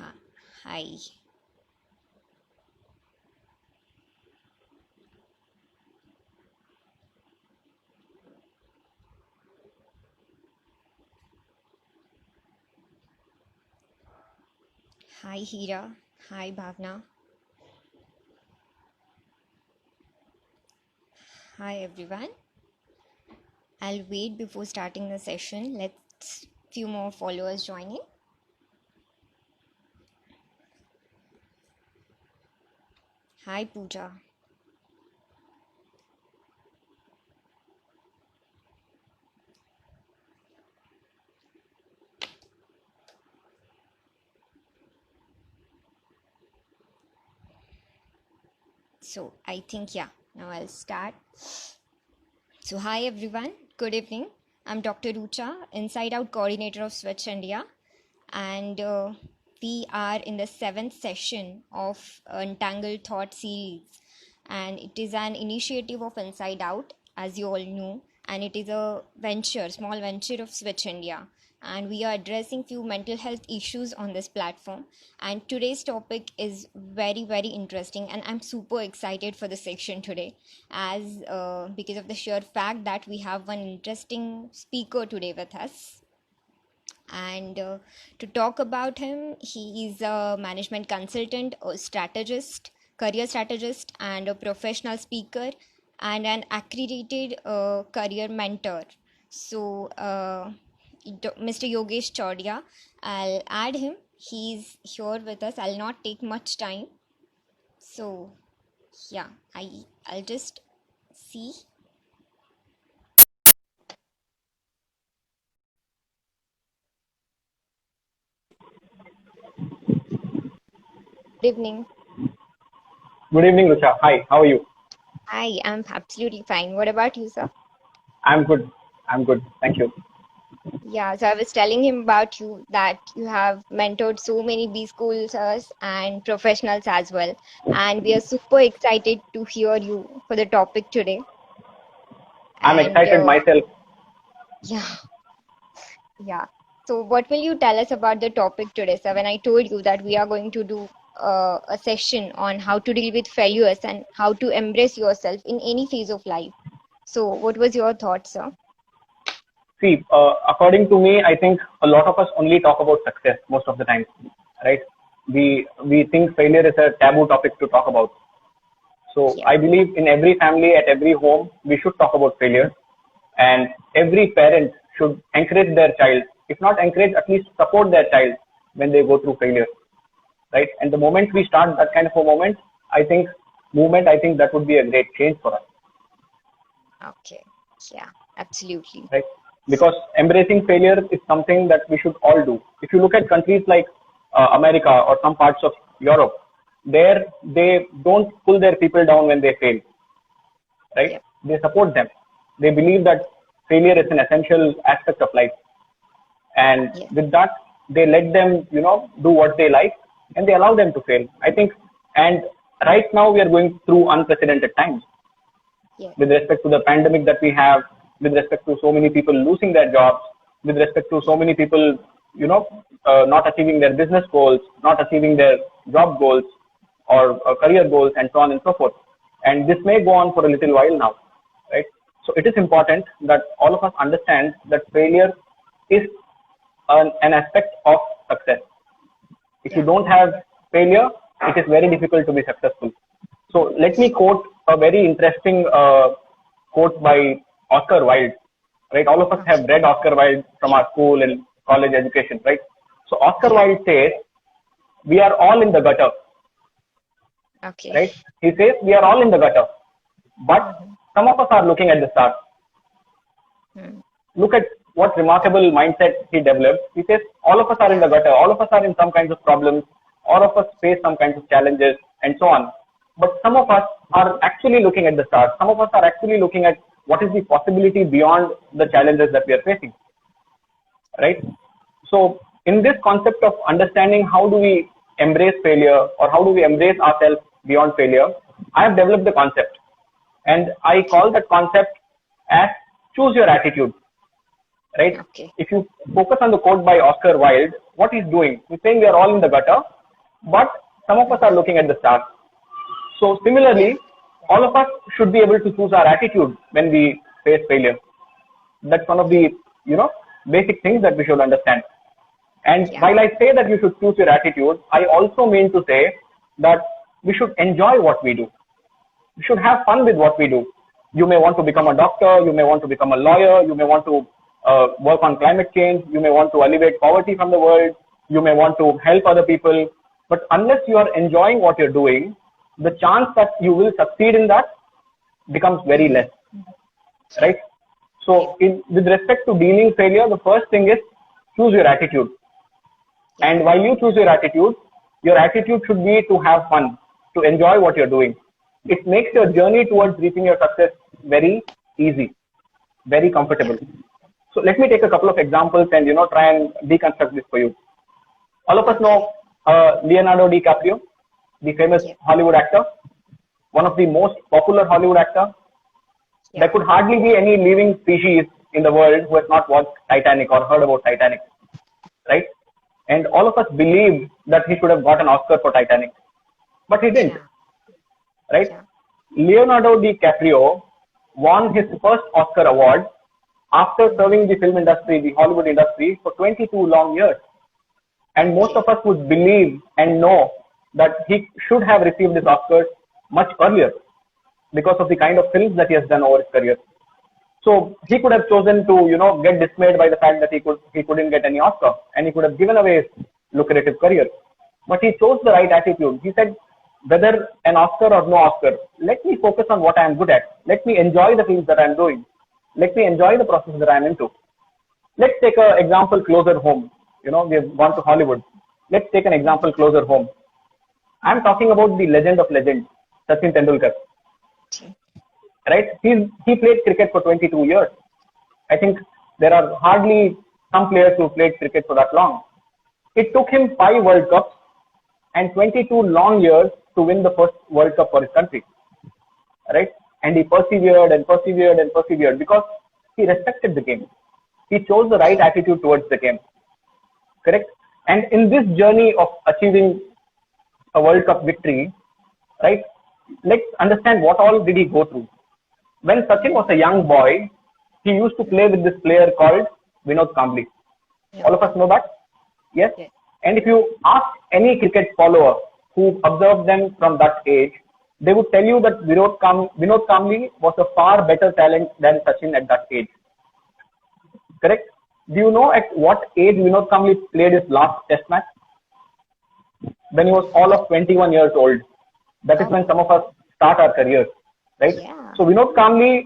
Ha- Hi. Hi, Hira. Hi, Bhavna. Hi, everyone. I'll wait before starting the session. Let's few more followers join in. Hi, Pooja. So, I think, yeah, now I'll start. So, hi, everyone. Good evening. I'm Dr. Rucha, Inside Out Coordinator of Switch India. And we are in the seventh session of Untangled Thought series. And it is an initiative of Inside Out, as you all know, and it is a venture, small venture of Switch India. And we are addressing few mental health issues on this platform. And today's topic is very, very interesting, and I'm super excited for the section today, as because of the sheer fact that we have one interesting speaker today with us. And to talk about him, he is a management consultant, a strategist, career strategist, and a professional speaker, and an accredited career mentor. So, Mr. Yogesh Chaudia, I'll add him. He's here with us. I'll not take much time. So, yeah, I'll just see. Good evening. Good evening, Rucha. Hi, how are you? Hi, I'm absolutely fine. What about you, sir? I'm good. I'm good. Thank you. Yeah, so I was telling him about you that you have mentored so many B schools and professionals as well. And we are super excited to hear you for the topic today. I'm And excited myself. yeah, yeah. So, what will you tell us about the topic today, sir? When I told you that we are going to do a session on how to deal with failures and how to embrace yourself in any phase of life. So, what was your thought, sir? See, according to me, I think a lot of us only talk about success most of the time, right? We think failure is a taboo topic to talk about. So Yeah, I believe in every family, at every home, we should talk about failure, and every parent should encourage their child, if not encourage, at least support their child when they go through failure, right? And the moment we start that kind of a movement, I think that would be a great change for us. okay. Yeah, absolutely. Right? Because embracing failure is something that we should all do. If you look at countries like America or some parts of Europe, there they don't pull their people down when they fail, right? Yep. They support them. They believe that failure is an essential aspect of life, and Yeah. with that, they let them, do what they like, and they allow them to fail. I think, and right now we are going through unprecedented times Yeah. with respect to the pandemic that we have, with respect to so many people losing their jobs, with respect to so Yeah. many people, not achieving their business goals, not achieving their job goals or career goals, and so on and so forth. And this may go on for a little while now, right? So it is important that all of us understand that failure is an aspect of success. If you Yeah. don't have failure, it is very difficult to be successful. So let me quote a very interesting quote by Oscar Wilde. Right, all of us have Okay. read Oscar Wilde from our school and college education, right? So Oscar Yeah. Wilde says, "We are all in the gutter." Okay. Right? He says, "We are all in the gutter, but Mm-hmm. some of us are looking at the stars." Mm. Look at what remarkable mindset he developed. He says, all of us are in Yeah. the gutter, all of us are in some kinds of problems, all of us face some kinds of challenges, and so on. But some of us are actually looking at the stars. Some of us are actually looking at what is the possibility beyond the challenges that we are facing, right? So, in this concept of understanding how do we embrace failure or how do we embrace ourselves beyond failure, I have developed the concept, and I Okay. call that concept as choose your attitude, right? Okay. If you focus on the quote by Oscar Wilde, what he's doing. He's saying we are all in the gutter, but some of us are looking at the stars. So similarly, all of us should be able to choose our attitude when we face failure. That's one of the, basic things that we should understand. And while I say that you should choose your attitude, I also mean to say that we should enjoy what we do. We should have fun with what we do. You may want to become a doctor, you may want to become a lawyer, you may want to work on climate change, you may want to alleviate poverty from the world, you may want to help other people. But unless you are enjoying what you're doing, the chance that you will succeed in that becomes very less, right? So with respect to dealing failure, the first thing is choose your attitude. And while you choose your attitude should be to have fun, to enjoy what you're doing. It makes your journey towards reaching your success very easy, very comfortable. So let me take a couple of examples and, try and deconstruct this for you. All of us know Leonardo DiCaprio, the famous Hollywood actor, one of the most popular Hollywood actor. There could hardly be any living species in the world who has not watched Titanic or heard about Titanic, right? And all of us believe that he should have got an Oscar for Titanic, but he didn't, right? Leonardo DiCaprio won his first Oscar award after serving the film industry, the Hollywood industry, for 22 long years. And most of us would believe and know that he should have received his Oscars much earlier because of the kind of films that he has done over his career. So he could have chosen to, get dismayed by the fact that he couldn't get any Oscar, and he could have given away his lucrative career. But he chose the right attitude. He said, whether an Oscar or no Oscar, let me focus on what I am good at. Let me enjoy the things that I'm doing. Let me enjoy the process that I'm into. Let's take an example closer home. We have gone to Hollywood. Let's take an example closer home. I'm talking about the legend of legends, Sachin Tendulkar. Right? He played cricket for 22 years. I think there are hardly some players who played cricket for that long. It took him 5 World Cups and 22 long years to win the first World Cup for his country. Right? And he persevered and persevered and persevered because he respected the game. He chose the right attitude towards the game. Correct? And in this journey of achieving a World Cup victory, right, let's understand what all did he go through. When Sachin was a young boy, he used to play with this player called Vinod Kambli. All of us know that? Yes? And if you ask any cricket follower who observed them from that age, they would tell you that Vinod Kambli was a far better talent than Sachin at that age. Correct? Do you know at what age Vinod Kambli played his last test match? When he was all of 21 years old. That is when some of us start our careers, right? So Vinod Kambli,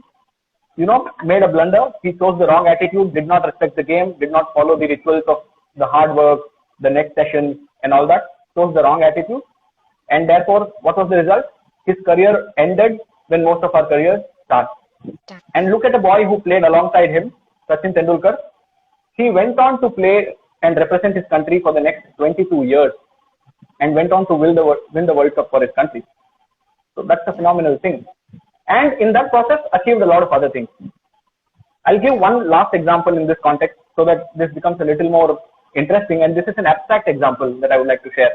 made a blunder. He chose the wrong attitude, did not respect the game, did not follow the rituals of the hard work, the next session and all that. Chose the wrong attitude. And therefore, what was the result? His career ended when most of our careers start. And look at a boy who played alongside him, Sachin Tendulkar. He went on to play and represent his country for the next 22 years and went on to win the World Cup for his country. So that's a phenomenal thing. And in that process, achieved a lot of other things. I'll give one last example in this context so that this becomes a little more interesting. And this is an abstract example that I would like to share.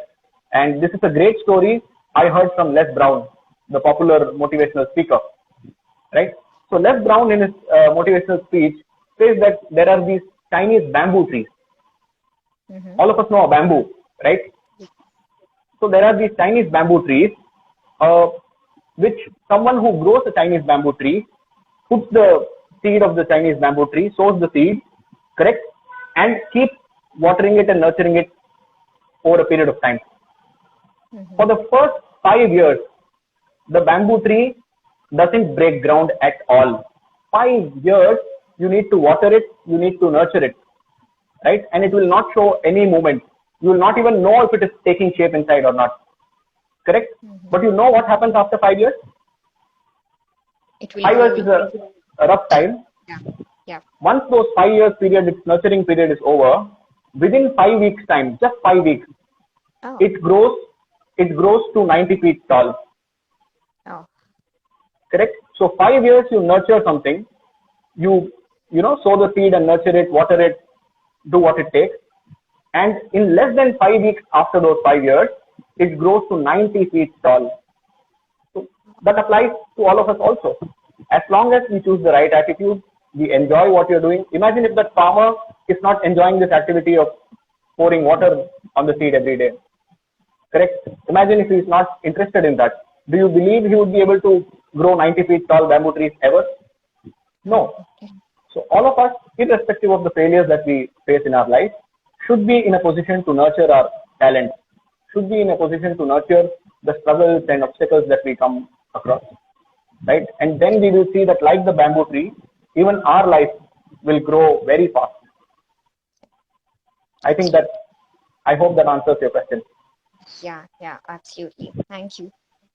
And this is a great story I heard from Les Brown, the popular motivational speaker. Right? So Les Brown in his motivational speech says that there are these Chinese bamboo trees. All of us know a bamboo, right? So there are these Chinese bamboo trees, which someone who grows a Chinese bamboo tree puts the seed of the Chinese bamboo tree, sows the seed, correct, and keeps watering it and nurturing it over a period of time. For the first 5 years, the bamboo tree doesn't break ground at all. 5 years, you need to water it, you need to nurture it, right? And it will not show any movement. You will not even know if it is taking shape inside or not. Correct? But you know what happens after 5 years? 5 years is a rough time. Once those 5 years period, its nurturing period is over, within 5 weeks time, just 5 weeks, it grows to 90 feet tall. Correct? So 5 years you nurture something, you sow the seed and nurture it, water it, do what it takes. And in less than 5 weeks after those 5 years, it grows to 90 feet tall. So that applies to all of us also. As long as we choose the right attitude, we enjoy what you're doing. Imagine if that farmer is not enjoying this activity of pouring water on the seed every day. Correct? Imagine if he's not interested in that. Do you believe he would be able to grow 90 feet tall bamboo trees ever? No. So all of us, irrespective of the failures that we face in our life, should be in a position to nurture our talent, should be in a position to nurture the struggles and obstacles that we come across, right? And then we will see that, like the bamboo tree, even our life will grow very fast. I think that, I hope that answers your question. Yeah, absolutely. Thank you.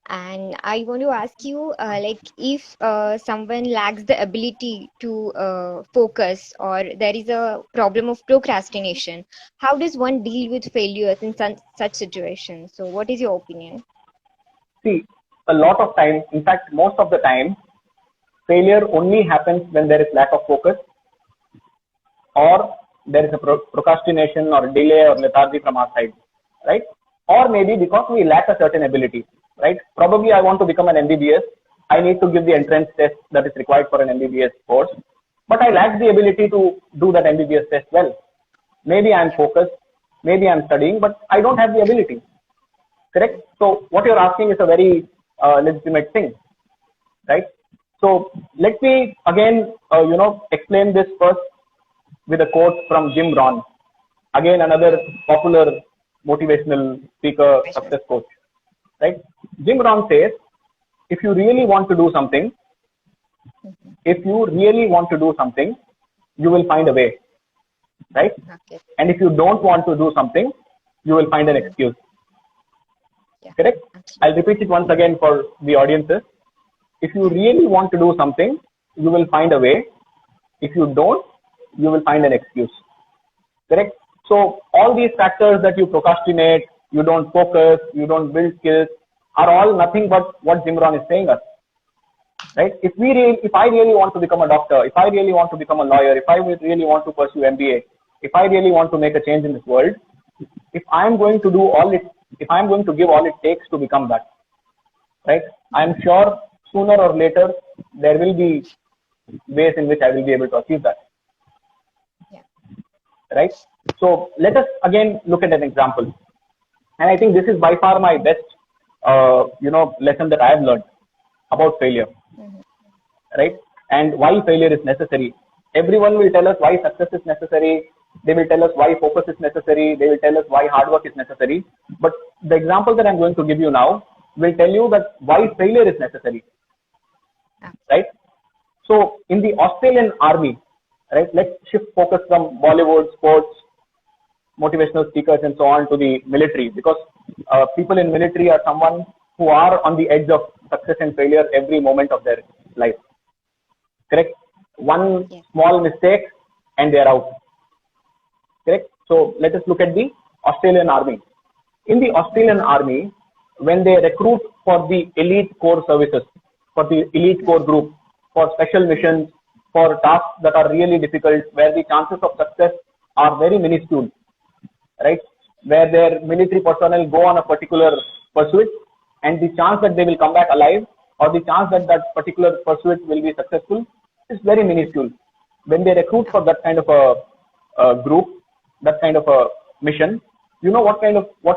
And I want to ask you, like, if someone lacks the ability to focus, or there is a problem of procrastination, how does one deal with failures in such situations? So, what is your opinion? See, a lot of times, in fact, most of the time, failure only happens when there is lack of focus, or there is a procrastination or delay or lethargy from our side, right? Or maybe because we lack a certain ability, right? Probably I want to become an MBBS. I need to give the entrance test that is required for an MBBS course, but I lack the ability to do that MBBS test well. Maybe I'm focused, maybe I'm studying, but I don't have the ability. Correct? So what you're asking is a very legitimate thing, right? So let me again, explain this first with a quote from Jim Rohn, again another popular motivational speaker, success coach, right? Jim Rohn says, if you really want to do something, you will find a way, right? Okay. And if you don't want to do something, you will find an excuse. Yeah. Correct? Absolutely. I'll repeat it once again for the audiences. If you really want to do something, you will find a way. If you don't, you will find an excuse. Correct? So all these factors that you procrastinate, you don't focus, you don't build skills, are all nothing but what Jim Rohn is saying us. Right? If I really want to become a doctor, if I really want to become a lawyer, if I really want to pursue MBA, if I really want to make a change in this world, if I'm going to give all it takes to become that, right? I'm sure sooner or later there will be ways in which I will be able to achieve that. Yeah. Right? So let us again look at an example. And I think this is by far my best, lesson that I have learned about failure. Right? And why failure is necessary. Everyone will tell us why success is necessary. They will tell us why focus is necessary. They will tell us why hard work is necessary. But the example that I'm going to give you now will tell you that why failure is necessary. Right? So in the Australian Army, right, let's shift focus from Bollywood, sports, motivational speakers and so on to the military, because people in military are someone who are on the edge of success and failure every moment of their life. Correct? One small mistake and they're out. Correct? So let us look at the Australian Army. In the Australian Army, when they recruit for the elite core services, for the elite core group, for special missions, for tasks that are really difficult, where the chances of success are very minuscule, right? Where their military personnel go on a particular pursuit, and the chance that they will come back alive, or the chance that that particular pursuit will be successful, is very minuscule. When they recruit for that kind of a group, that kind of a mission, you know what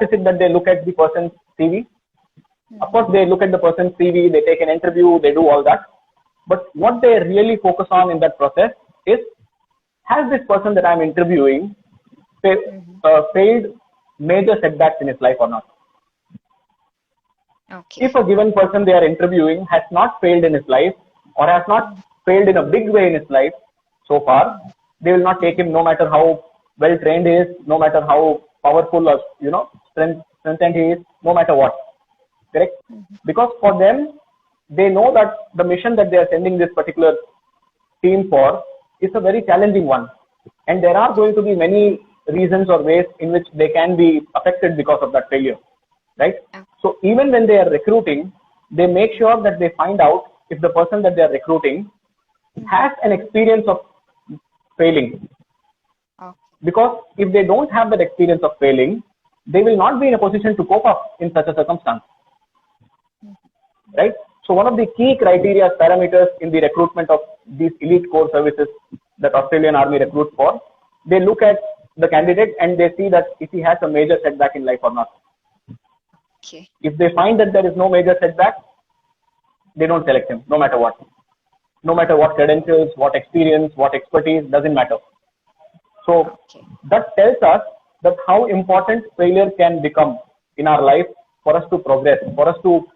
is it that they look at the person's CV? Of course, they look at the person's CV, they take an interview, they do all that. But what they really focus on in that process is, has this person that I'm interviewing failed major setbacks in his life or not? Okay. If a given person they are interviewing has not failed in his life, or has not failed in a big way in his life so far, they will not take him, no matter how well trained he is, no matter how powerful or strengthened he is, no matter what. Correct? Because for them, they know that the mission that they are sending this particular team for is a very challenging one, and there are going to be many reasons or ways in which they can be affected because of that failure, right? So even when they are recruiting, they make sure that they find out if the person that they are recruiting has an experience of failing. Okay. Because if they don't have that experience of failing, they will not be in a position to cope up in such a circumstance. Right? So one of the key criteria, parameters in the recruitment of these elite core services that Australian Army recruits for, they look at the candidate and they see that if he has a major setback in life or not. Okay. If they find that there is no major setback, they don't select him, no matter what. No matter what credentials, what experience, what expertise, doesn't matter. So that tells us that how important failure can become in our life for us to progress, for us to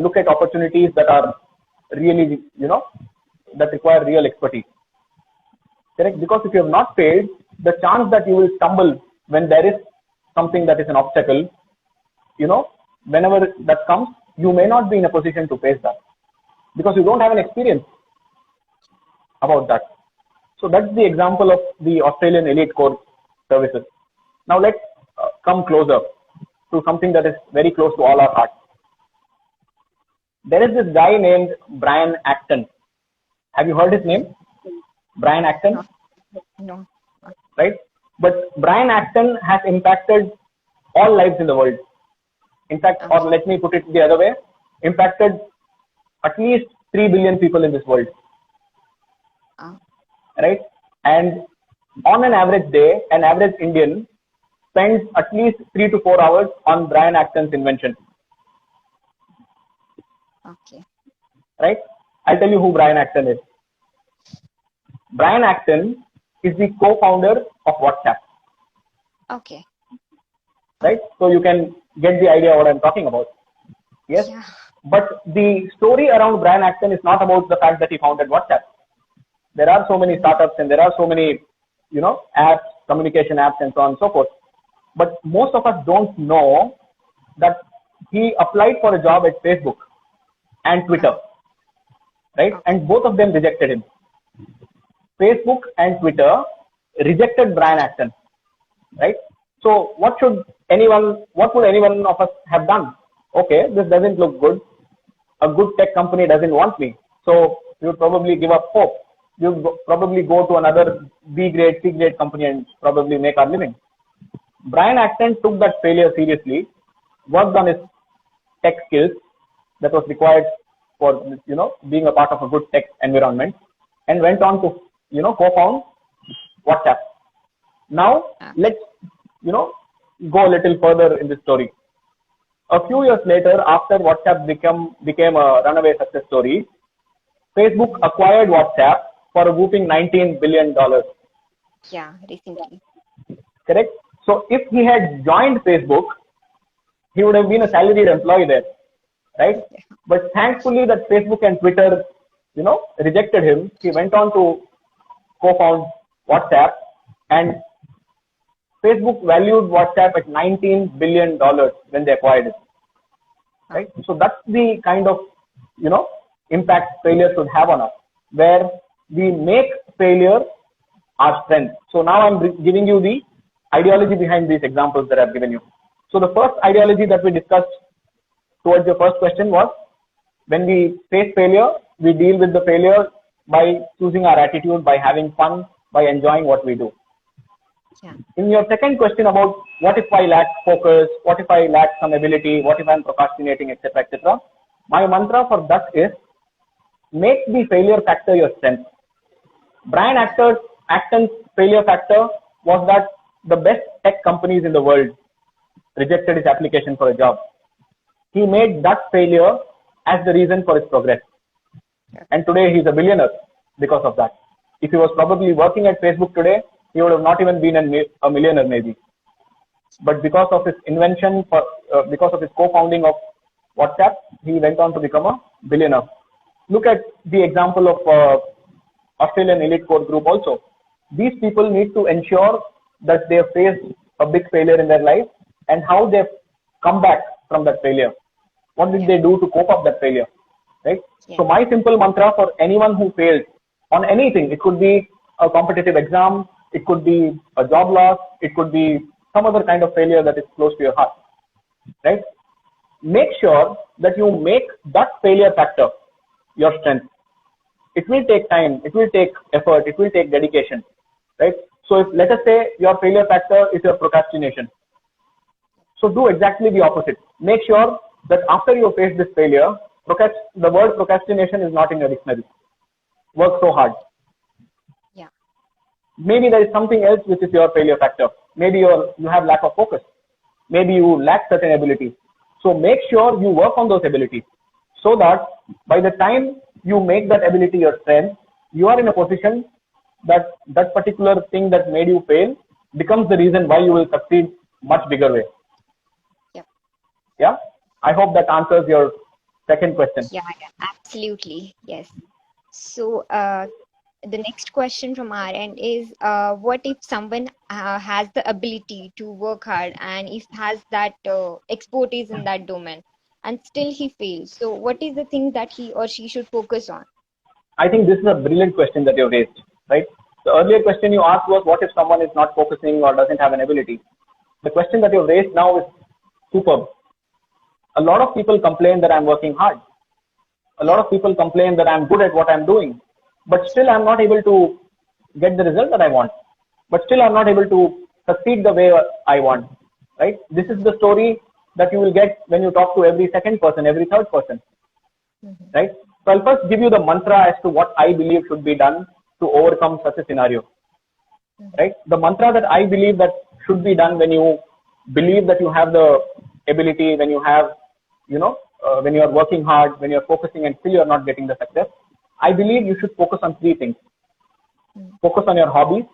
look at opportunities that are really, that require real expertise. Correct? Because if you have not failed, the chance that you will stumble when there is something that is an obstacle, whenever that comes, you may not be in a position to face that because you don't have an experience about that. So that's the example of the Australian Elite Corps services. Now let's come closer to something that is very close to all our hearts. There is this guy named Brian Acton. Have you heard his name? Brian Acton? No. Right? But Brian Acton has impacted all lives in the world. In fact, or let me put it the other way, impacted at least 3 billion people in this world. Right? And on an average day, an average Indian spends at least 3 to 4 hours on Brian Acton's invention. Okay. Right? I'll tell you who Brian Acton is. Brian Acton is the co-founder of WhatsApp. Okay. Right? So you can get the idea what I'm talking about. Yes? Yeah. But the story around Brian Acton is not about the fact that he founded WhatsApp. There are so many startups and there are so many, apps, communication apps and so on and so forth. But most of us don't know that he applied for a job at Facebook and Twitter, right? And both of them rejected him. Facebook and Twitter rejected Brian Acton, right? So what would any one of us have done? Okay, this doesn't look good. A good tech company doesn't want me. So you would probably give up hope. You would probably go to another B grade, C grade company and probably make our living. Brian Acton took that failure seriously, worked on his tech skills that was required for, being a part of a good tech environment, and went on to, co-found WhatsApp. Now, let's, go a little further in this story. A few years later, after WhatsApp became a runaway success story, Facebook acquired WhatsApp for a whooping $19 billion. Yeah, recently. Correct? So if he had joined Facebook, he would have been a salaried employee there, right? Yeah. But thankfully that Facebook and Twitter, rejected him. He went on to co-found WhatsApp, and Facebook valued WhatsApp at $19 billion when they acquired it, right? So that's the kind of, impact failure should have on us, where we make failure our strength. So now I'm giving you the ideology behind these examples that I've given you. So the first ideology that we discussed towards your first question was, when we face failure, we deal with the failure by choosing our attitude, by having fun, by enjoying what we do. Yeah. In your second question about what if I lack focus, what if I lack some ability, what if I'm procrastinating, etc., my mantra for that is, make the failure factor your strength. Brian Acton's failure factor was that the best tech companies in the world rejected his application for a job. He made that failure as the reason for his progress. And today he's a billionaire because of that. If he was probably working at Facebook today, he would have not even been a millionaire maybe. But because of his invention, because of his co-founding of WhatsApp, he went on to become a billionaire. Look at the example of Australian Elite Corps Group also. These people need to ensure that they have faced a big failure in their life and how they've come back from that failure. What did they do to cope up that failure, right? Yeah. So my simple mantra for anyone who fails on anything, it could be a competitive exam, it could be a job loss, it could be some other kind of failure that is close to your heart, right? Make sure that you make that failure factor your strength. It will take time, it will take effort, it will take dedication, right? So if let us say your failure factor is your procrastination, so do exactly the opposite. Make sure that after you face this failure, the word procrastination is not in your dictionary. Work so hard. Yeah. Maybe there is something else which is your failure factor. Maybe you have lack of focus. Maybe you lack certain abilities. So make sure you work on those abilities so that by the time you make that ability your strength, you are in a position that that particular thing that made you fail becomes the reason why you will succeed much bigger way. Yep. Yeah. I hope that answers your second question. Yeah, absolutely. Yes. So, the next question from our end is, what if someone has the ability to work hard and if has that expertise in that domain and still he fails? So, what is the thing that he or she should focus on? I think this is a brilliant question that you raised, right? The earlier question you asked was, what if someone is not focusing or doesn't have an ability? The question that you raised now is superb. A lot of people complain that I'm working hard. A lot of people complain that I'm good at what I'm doing, but still I'm not able to get the result that I want. But still I'm not able to succeed the way I want, right? This is the story that you will get when you talk to every second person, every third person, right? So I'll first give you the mantra as to what I believe should be done to overcome such a scenario, right? The mantra that I believe that should be done when you believe that you have the ability, when you have, when you are working hard, when you're focusing and still you're not getting the success, I believe you should focus on three things. Focus on your hobbies,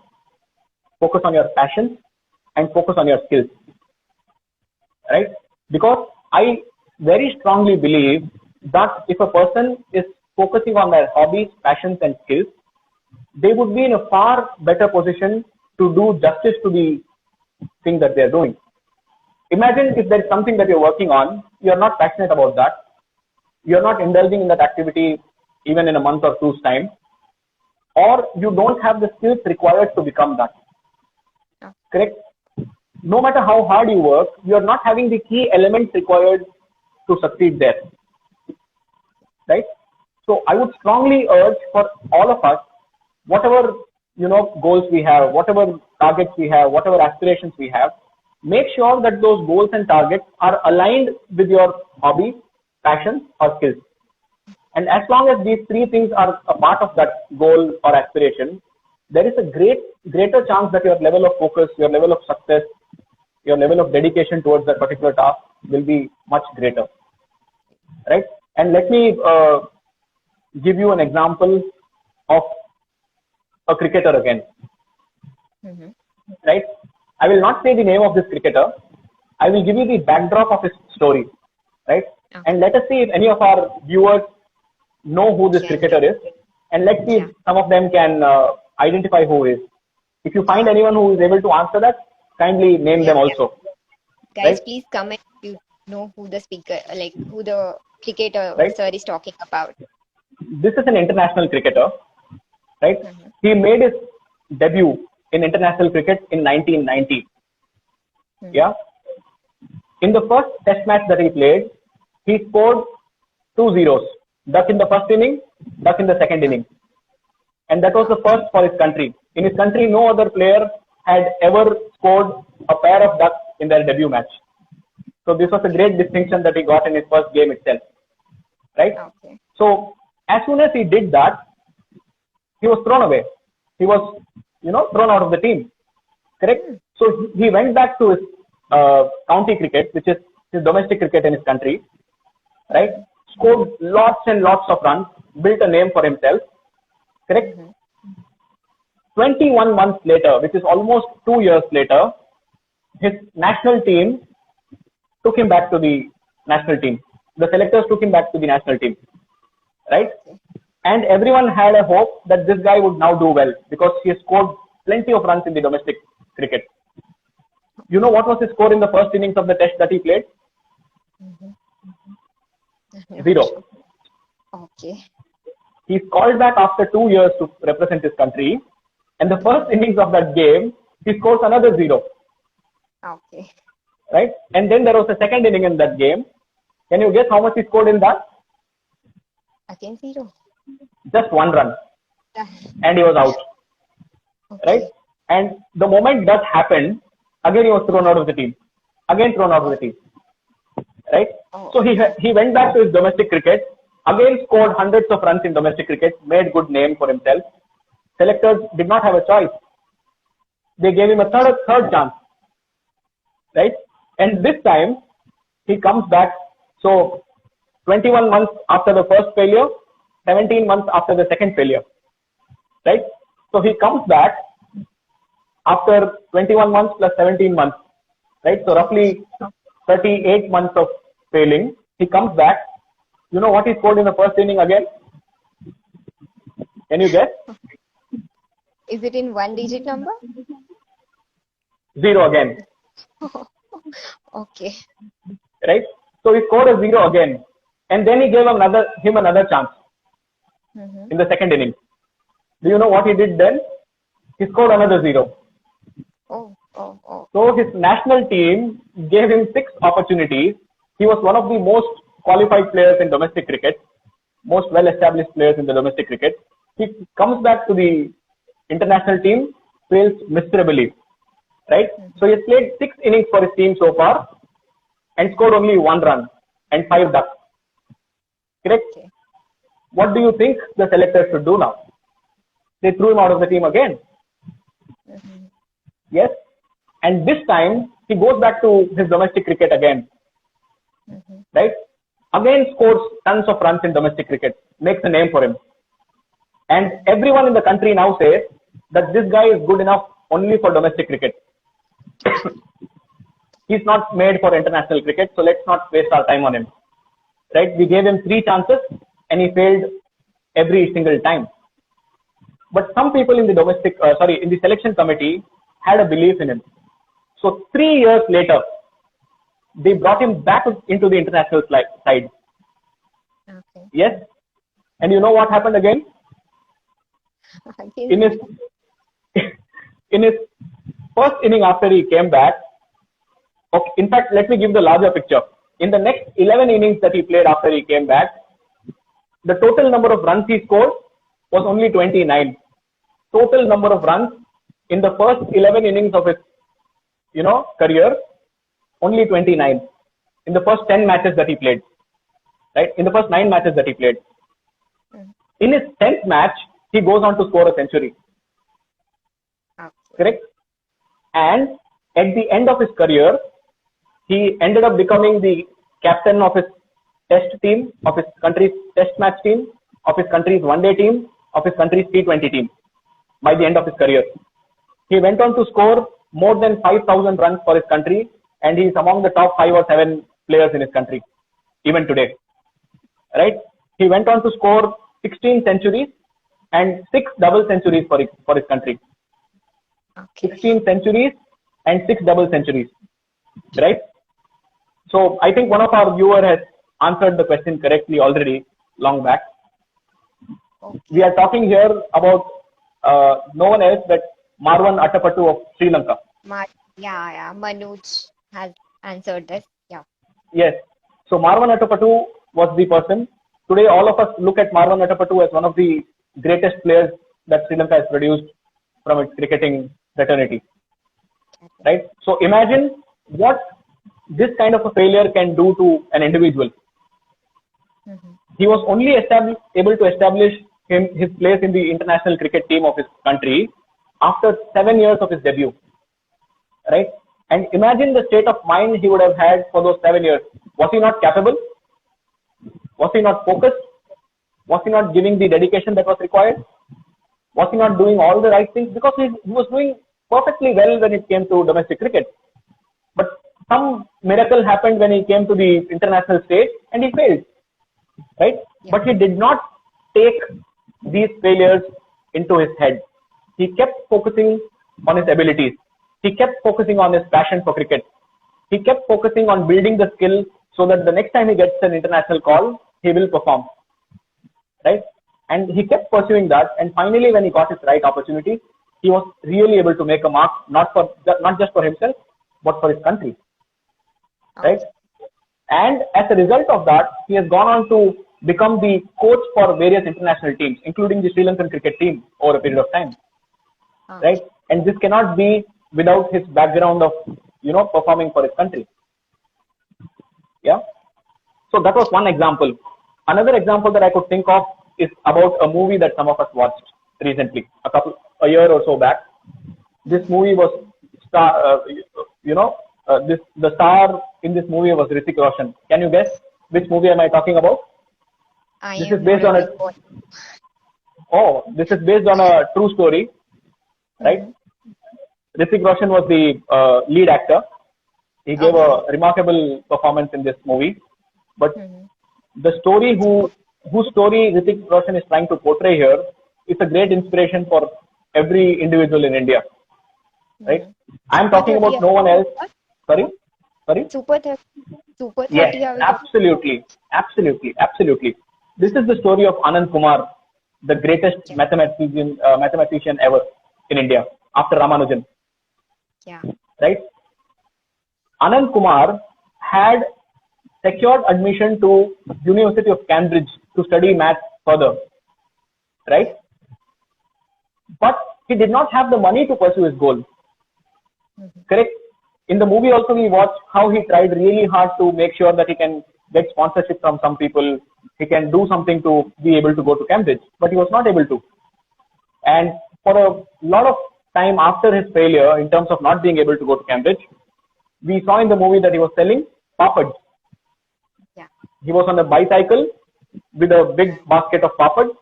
focus on your passions, and focus on your skills, right? Because I very strongly believe that if a person is focusing on their hobbies, passions, and skills, they would be in a far better position to do justice to the thing that they're doing. Imagine if there's something that you're working on, you're not passionate about that, you're not indulging in that activity even in a month or two's time, or you don't have the skills required to become that. Correct? No matter how hard you work, you're not having the key elements required to succeed there. Right? So I would strongly urge for all of us, whatever goals we have, whatever targets we have, whatever aspirations we have, make sure that those goals and targets are aligned with your hobbies, passions, or skills. And as long as these three things are a part of that goal or aspiration, there is a greater chance that your level of focus, your level of success, your level of dedication towards that particular task will be much greater. Right? And let me give you an example of a cricketer again. Right? I will not say the name of this cricketer. I will give you the backdrop of his story. Right? Okay. And let us see if any of our viewers know who this cricketer is. And let's see if some of them can identify who he is. If you find anyone who is able to answer that, kindly name them also. Guys, right? Please comment if you know who the speaker, like who the cricketer sir is talking about. This is an international cricketer, right? He made his debut in international cricket in 1990. Yeah. In the first test match that he played, he scored 2 zeros. Duck in the first inning, duck in the second inning. And that was the first for his country. In his country, no other player had ever scored a pair of ducks in their debut match. So this was a great distinction that he got in his first game itself. Right? Okay. So as soon as he did that, he was thrown away. He was, thrown out of the team. Correct? So he went back to his county cricket, which is his domestic cricket in his country. Right? Scored lots and lots of runs, built a name for himself. Correct? 21 months later, which is almost 2 years later, his national team took him back to the national team. The selectors took him back to the national team. Right? And everyone had a hope that this guy would now do well because he has scored plenty of runs in the domestic cricket. You know what was his score in the first innings of the test that he played? 0. Okay. He's called back after 2 years to represent his country. And the first innings of that game, he scores another 0. Okay. Right? And then there was a second inning in that game. Can you guess how much he scored in that? Again 0. Just 1 run. And he was out. Okay. Right? And the moment that happened, again he was thrown out of the team. Again thrown out of the team. Right? Oh. So he went back to his domestic cricket, again scored hundreds of runs in domestic cricket, made good name for himself. Selectors did not have a choice. They gave him a third chance. Right? And this time he comes back. So 21 months after the first failure, 17 months after the second failure. Right? So he comes back after 21 months plus 17 months. Right? So roughly 38 months of failing. He comes back. You know what he scored in the first inning again? Can you guess? Is it in one digit number? 0 again. Okay. Right? So he scored a 0 again. And then he gave him another chance in the second inning. Do you know what he did then? He scored another 0. Oh. So his national team gave him 6 opportunities. He was one of the most qualified players in domestic cricket, most well-established players in the domestic cricket. He comes back to the international team, fails miserably, right? So he has played 6 innings for his team so far and scored only 1 run and 5 ducks. Correct? Okay. What do you think the selectors should do now? They threw him out of the team again. Yes? And this time, he goes back to his domestic cricket again. Right? Again scores tons of runs in domestic cricket. Makes a name for him. And everyone in the country now says that this guy is good enough only for domestic cricket. He's not made for international cricket, so let's not waste our time on him. Right? We gave him 3 chances and he failed every single time. But some people in the in the selection committee had a belief in him. So 3 years later, they brought him back into the international side. Okay. Yes. And you know what happened again? In his first inning after he came back, okay, in fact, let me give the larger picture. In the next 11 innings that he played after he came back, the total number of runs he scored was only 29. Total number of runs in the first 11 innings of his, career, only 29. In the first 10 matches that he played, right? In the first 9 matches that he played. In his 10th match, he goes on to score a century. Okay. Correct? And at the end of his career, he ended up becoming the captain of his test team, of his country's test match team, of his country's one-day team, of his country's T20 team by the end of his career. He went on to score more than 5,000 runs for his country, and he is among the top 5 or 7 players in his country, even today. Right? He went on to score 16 centuries and 6 double centuries for his country. Okay. 16 centuries and 6 double centuries. Right? So I think one of our viewers has answered the question correctly already long back. Okay. We are talking here about no one else but Marwan Attapattu of Sri Lanka. Manoj has answered this. Yeah. Yes. So Marwan Attapattu was the person. Today, all of us look at Marwan Attapattu as one of the greatest players that Sri Lanka has produced from its cricketing fraternity. Right? So imagine what this kind of a failure can do to an individual. He was only able to establish his place in the international cricket team of his country after 7 years of his debut. Right? And imagine the state of mind he would have had for those 7 years. Was he not capable? Was he not focused? Was he not giving the dedication that was required? Was he not doing all the right things? Because he was doing perfectly well when it came to domestic cricket. But some miracle happened when he came to the international stage and he failed. Right? Yeah. But he did not take these failures into his head. He kept focusing on his abilities. He kept focusing on his passion for cricket. He kept focusing on building the skill so that the next time he gets an international call, he will perform. Right? And he kept pursuing that. And finally, when he got his right opportunity, he was really able to make a mark, not just for himself, but for his country. Right? And as a result of that, he has gone on to become the coach for various international teams, including the Sri Lankan cricket team over a period of time. Right? and this cannot be without his background of performing for his country. Yeah. So that was one example. Another example that I could think of is about a movie that some of us watched recently, a year or so back. This movie was the star in this movie was Hrithik Roshan. Can you guess which movie am I talking about? This is based on this is based on a true story, right? Hrithik Roshan was the lead actor. He gave a remarkable performance in this movie. But the story whose story Hrithik Roshan is trying to portray here is a great inspiration for every individual in India, right? I'm talking about no one else. Sorry. Super 30. Yes, absolutely. This is the story of Anand Kumar, the greatest mathematician ever in India after Ramanujan. Yeah. Right? Anand Kumar had secured admission to University of Cambridge to study maths further, right? But he did not have the money to pursue his goal. Correct? In the movie also we watched how he tried really hard to make sure that he can get sponsorship from some people, he can do something to be able to go to Cambridge, but he was not able to. And for a lot of time after his failure in terms of not being able to go to Cambridge, we saw in the movie that he was selling papads. Yeah. He was on a bicycle with a big basket of papads.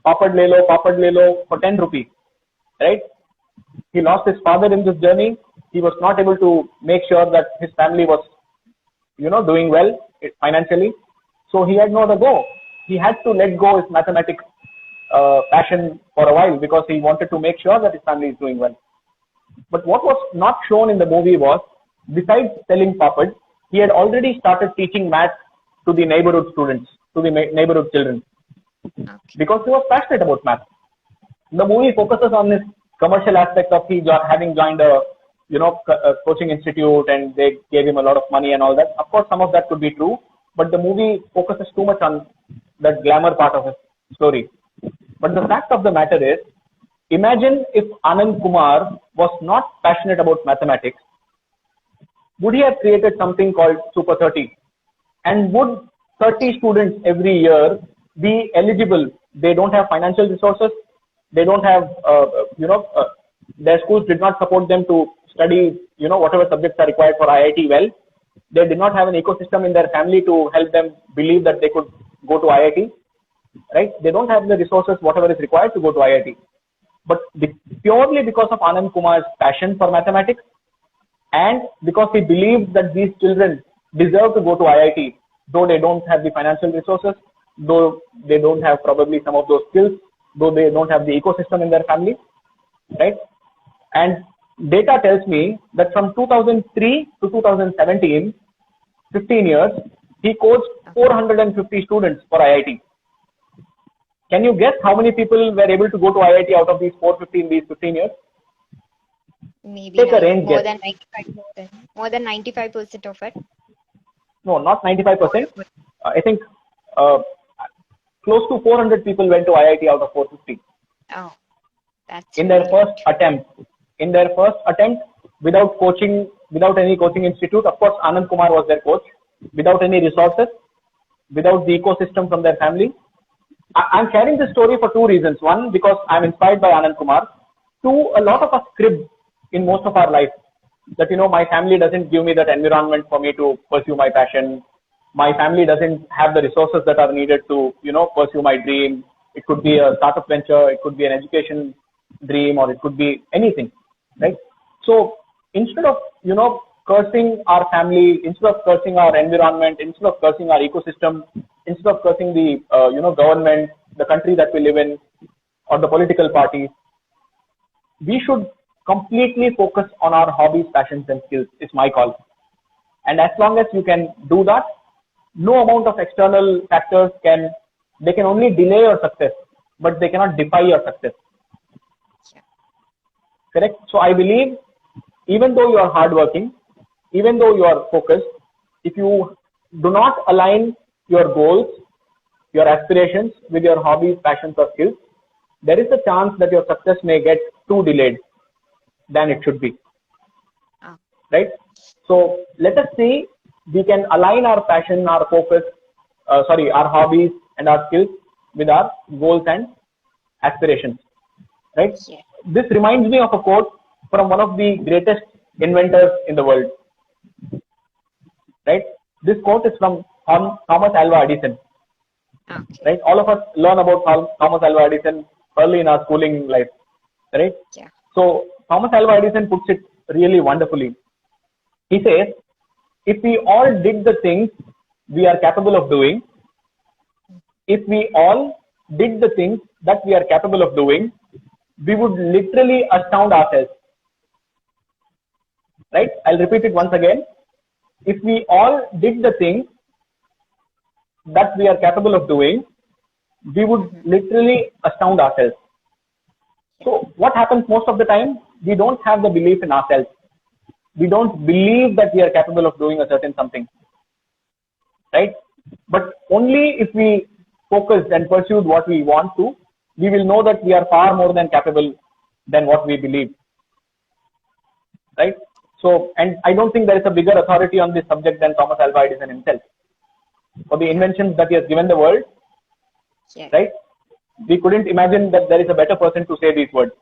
Papad le lo for 10 rupees, right? He lost his father in this journey. He was not able to make sure that his family was, doing well financially. So he had no other go. He had to let go his mathematics passion for a while because he wanted to make sure that his family is doing well. But what was not shown in the movie was, besides selling papads, he had already started teaching maths to the neighborhood students, to the neighborhood children, because he was passionate about maths. The movie focuses on this commercial aspect of he having joined a coaching institute and they gave him a lot of money and all that. Of course, some of that could be true, but the movie focuses too much on that glamour part of his story. But the fact of the matter is, imagine if Anand Kumar was not passionate about mathematics, would he have created something called Super 30? And would 30 students every year be eligible? They don't have financial resources. They don't have, their schools did not support them to study, whatever subjects are required for IIT well. They did not have an ecosystem in their family to help them believe that they could go to IIT, right? They don't have the resources, whatever is required to go to IIT. But purely because of Anand Kumar's passion for mathematics and because he believed that these children deserve to go to IIT, though they don't have the financial resources, though they don't have probably some of those skills, though they don't have the ecosystem in their family, right? And data tells me that from 2003 to 2017, 15 years, he coached 450 students for IIT. Can you guess how many people were able to go to IIT out of these 450 in these 15 years? Maybe Take a range more guess. than 95%. More than 95% of it. No, not 95%. I think close to 400 people went to IIT out of 450. Oh, that's in their first attempt. In their first attempt, without coaching, without any coaching institute. Of course, Anand Kumar was their coach. Without any resources, without the ecosystem from their family. I'm sharing this story for two reasons. One, because I'm inspired by Anand Kumar. Two, a lot of us crib in most of our life that, my family doesn't give me that environment for me to pursue my passion. My family doesn't have the resources that are needed to, pursue my dream. It could be a startup venture, it could be an education dream, or it could be anything, right? So instead of, cursing our family, instead of cursing our environment, instead of cursing our ecosystem, instead of cursing the, government, the country that we live in, or the political parties, we should completely focus on our hobbies, passions, and skills, is my call. And as long as you can do that, no amount of external factors can only delay your success, but they cannot defy your success. Yeah. Correct? So I believe, even though you are hardworking, even though you are focused, if you do not align your goals, your aspirations with your hobbies, passions, or skills, there is a chance that your success may get too delayed. than it should be. Ah, Right? So let us see, we can align our passion, our focus, our hobbies and our skills with our goals and aspirations. Right? yeah. This reminds me of a quote from one of the greatest inventors in the world. Right? This quote is from Thomas Alva Edison. Okay. Right? All of us learn about Thomas Alva Edison early in our schooling life. Right? Yeah. So Thomas Alva Edison puts it really wonderfully. He says, if we all did the things we are capable of doing, if we all did the things that we are capable of doing, we would literally astound ourselves. Right? I'll repeat it once again. If we all did the things that we are capable of doing, we would literally astound ourselves. So what happens most of the time? We don't have the belief in ourselves. We don't believe that we are capable of doing a certain something. Right? But only if we focused and pursued what we want to, we will know that we are far more than capable than what we believe. Right? So, and I don't think there is a bigger authority on this subject than Thomas Alva Edison himself. For the inventions that he has given the world, Yeah. right? We couldn't imagine that there is a better person to say these words.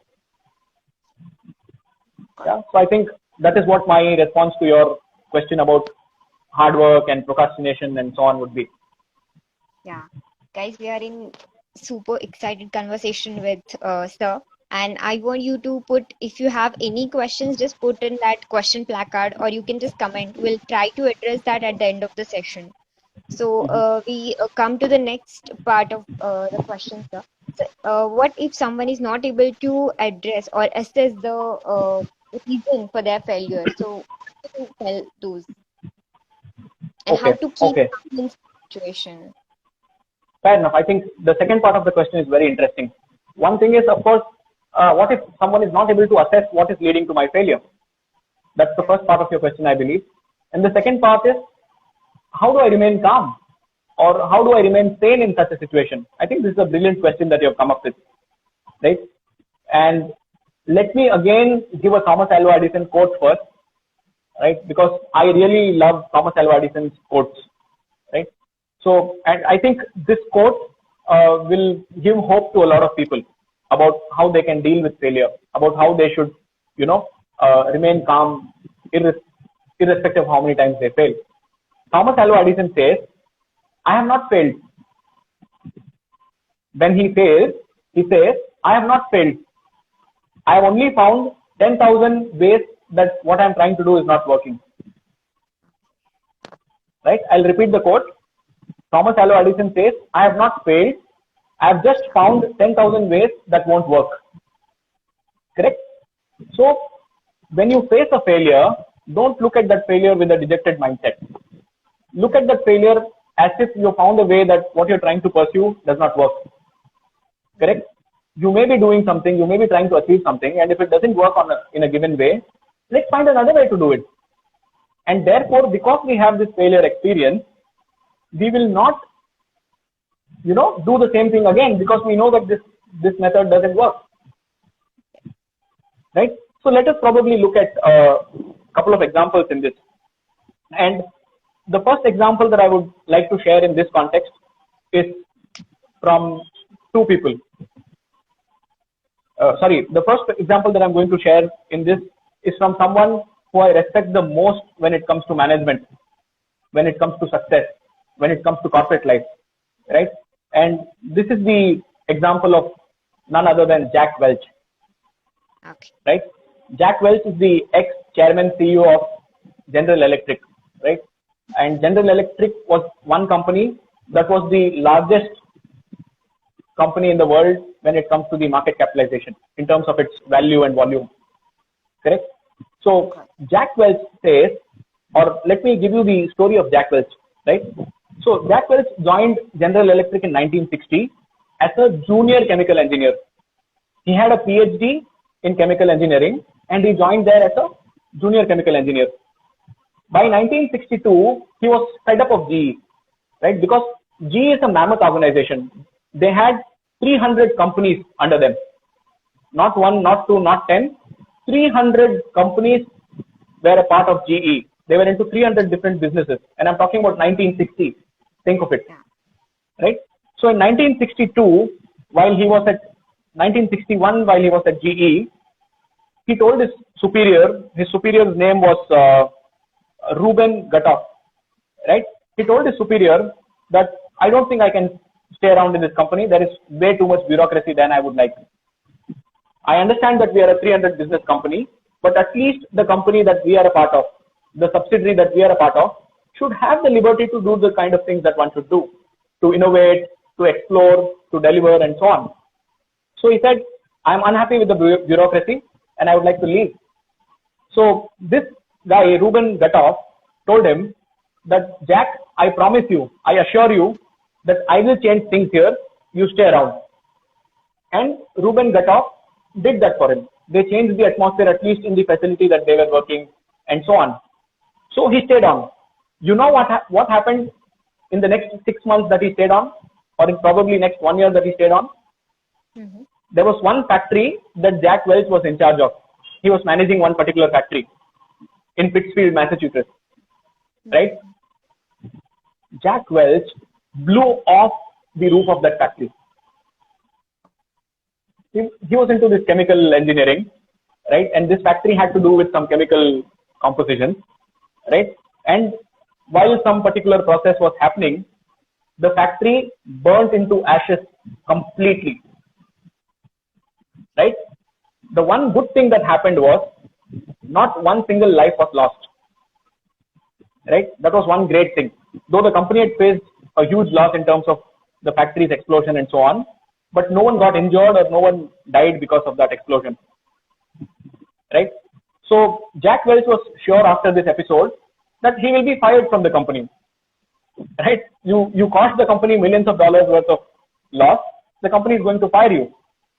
Yeah. So I think that is what my response to your question about hard work and procrastination and so on would be. Yeah. Guys, we are in super excited conversation with Sir. And I want you to put, if you have any questions, just put in that question placard or you can just comment. We'll try to address that at the end of the session. So we come to the next part of the question, sir. So, what if someone is not able to address or assess the reason for their failure? So, how do you tell those and how Okay. to keep Okay. calm in situation? Fair enough. I think the second part of the question is very interesting. One thing is, of course, what if someone is not able to assess what is leading to my failure? That's the first part of your question, I believe. And the second part is, how do I remain calm? Or how do I remain sane in such a situation? I think this is a brilliant question that you have come up with, right? And let me again give a Thomas Alva Edison quote first, right? Because I really love Thomas Alva Edison's quotes, right? So, and I think this quote will give hope to a lot of people about how they can deal with failure, about how they should, remain calm irrespective of how many times they fail. Thomas Alva Edison says, I have not failed. When he fails, he says, I have not failed. I have only found 10,000 ways that what I am trying to do is not working. Right? I'll repeat the quote. Thomas Alva Edison says, I have not failed. I have just found 10,000 ways that won't work. Correct? So, when you face a failure, don't look at that failure with a dejected mindset. Look at that failure as if you found a way that what you're trying to pursue does not work. Correct? You may be doing something, you may be trying to achieve something, and if it doesn't work in a given way, let's find another way to do it. And therefore, because we have this failure experience, we will not, do the same thing again because we know that this method doesn't work. Right? So let us probably look at a couple of examples in this. And the first example that I would like to share in this context is from two people. The first example that I'm going to share in this is from someone who I respect the most when it comes to management, when it comes to success, when it comes to corporate life, right? And this is the example of none other than Jack Welch, Okay. right? Jack Welch is the ex-chairman CEO of General Electric, right? And General Electric was one company that was the largest company in the world when it comes to the market capitalization in terms of its value and volume. Correct? So Jack Welch says, or let me give you the story of Jack Welch, right? So Jack Welch joined General Electric in 1960 as a junior chemical engineer. He had a PhD in chemical engineering and he joined there as a junior chemical engineer. By 1962, he was fed up of GE, right? Because GE is a mammoth organization. They had 300 companies under them. Not one, not two, not 10, 300 companies were a part of GE. They were into 300 different businesses. And I'm talking about 1960. Think of it. Yeah. Right? So in 1962, while he was at 1961, while he was at GE, he told his superior's name was Reuben Gatoff, right? He told his superior that I don't think I can stay around in this company. There is way too much bureaucracy than I would like. I understand that we are a 300 business company, but at least the company that we are a part of, the subsidiary that we are a part of, should have the liberty to do the kind of things that one should do, to innovate, to explore, to deliver, and so on. So he said, I'm unhappy with the bureaucracy and I would like to leave. So this guy, Reuben Gatoff, told him that, Jack, I promise you, I assure you that I will change things here. You stay around. And Reuben Gatoff did that for him. They changed the atmosphere, at least in the facility that they were working, and so on. So he stayed on. You know what happened in the next 6 months that he stayed on, or in probably next 1 year that he stayed on? Mm-hmm. There was one factory that Jack Welch was in charge of. He was managing one particular factory in Pittsfield, Massachusetts, right? Jack Welch blew off the roof of that factory. He was into this chemical engineering, right? And this factory had to do with some chemical composition, right? And while some particular process was happening, the factory burnt into ashes completely, right? The one good thing that happened was not one single life was lost, right? That was one great thing. Though the company had faced a huge loss in terms of the factory's explosion and so on, but no one got injured or no one died because of that explosion, right? So Jack Welch was sure after this episode that he will be fired from the company, right? You cost the company millions of dollars worth of loss. The company is going to fire you.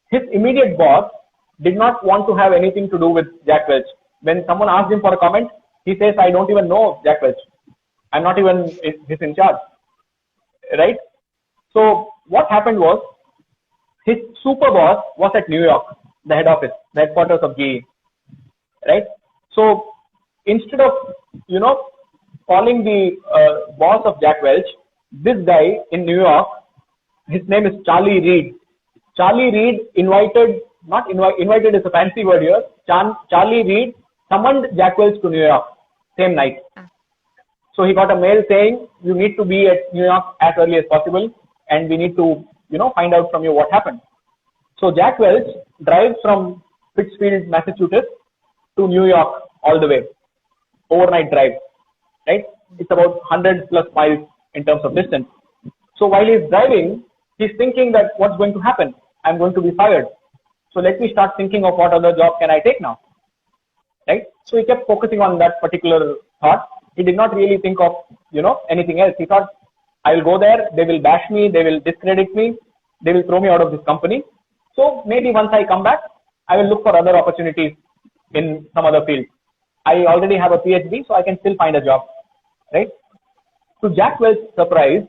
His immediate boss did not want to have anything to do with Jack Welch. When someone asked him for a comment, he says, I don't even know Jack Welch. I'm not even his in charge, right? So what happened was, his super boss was at New York, the head office, the headquarters of GE, right? So instead of, calling the boss of Jack Welch, this guy in New York, his name is Charlie Reed. Charlie Reed invited is a fancy word here. Charlie Reed summoned Jack Welch to New York same night. So he got a mail saying, you need to be at New York as early as possible, and we need to, find out from you what happened. So Jack Welch drives from Pittsfield, Massachusetts to New York all the way, overnight drive, right? It's about 100 plus miles in terms of distance. So while he's driving, he's thinking that what's going to happen? I'm going to be fired. So let me start thinking of what other job can I take now, right? So he kept focusing on that particular thought. He did not really think of, anything else. He thought, I will go there, they will bash me, they will discredit me, they will throw me out of this company. So maybe once I come back, I will look for other opportunities in some other field. I already have a PhD, so I can still find a job, right? To Jack Welch's surprise,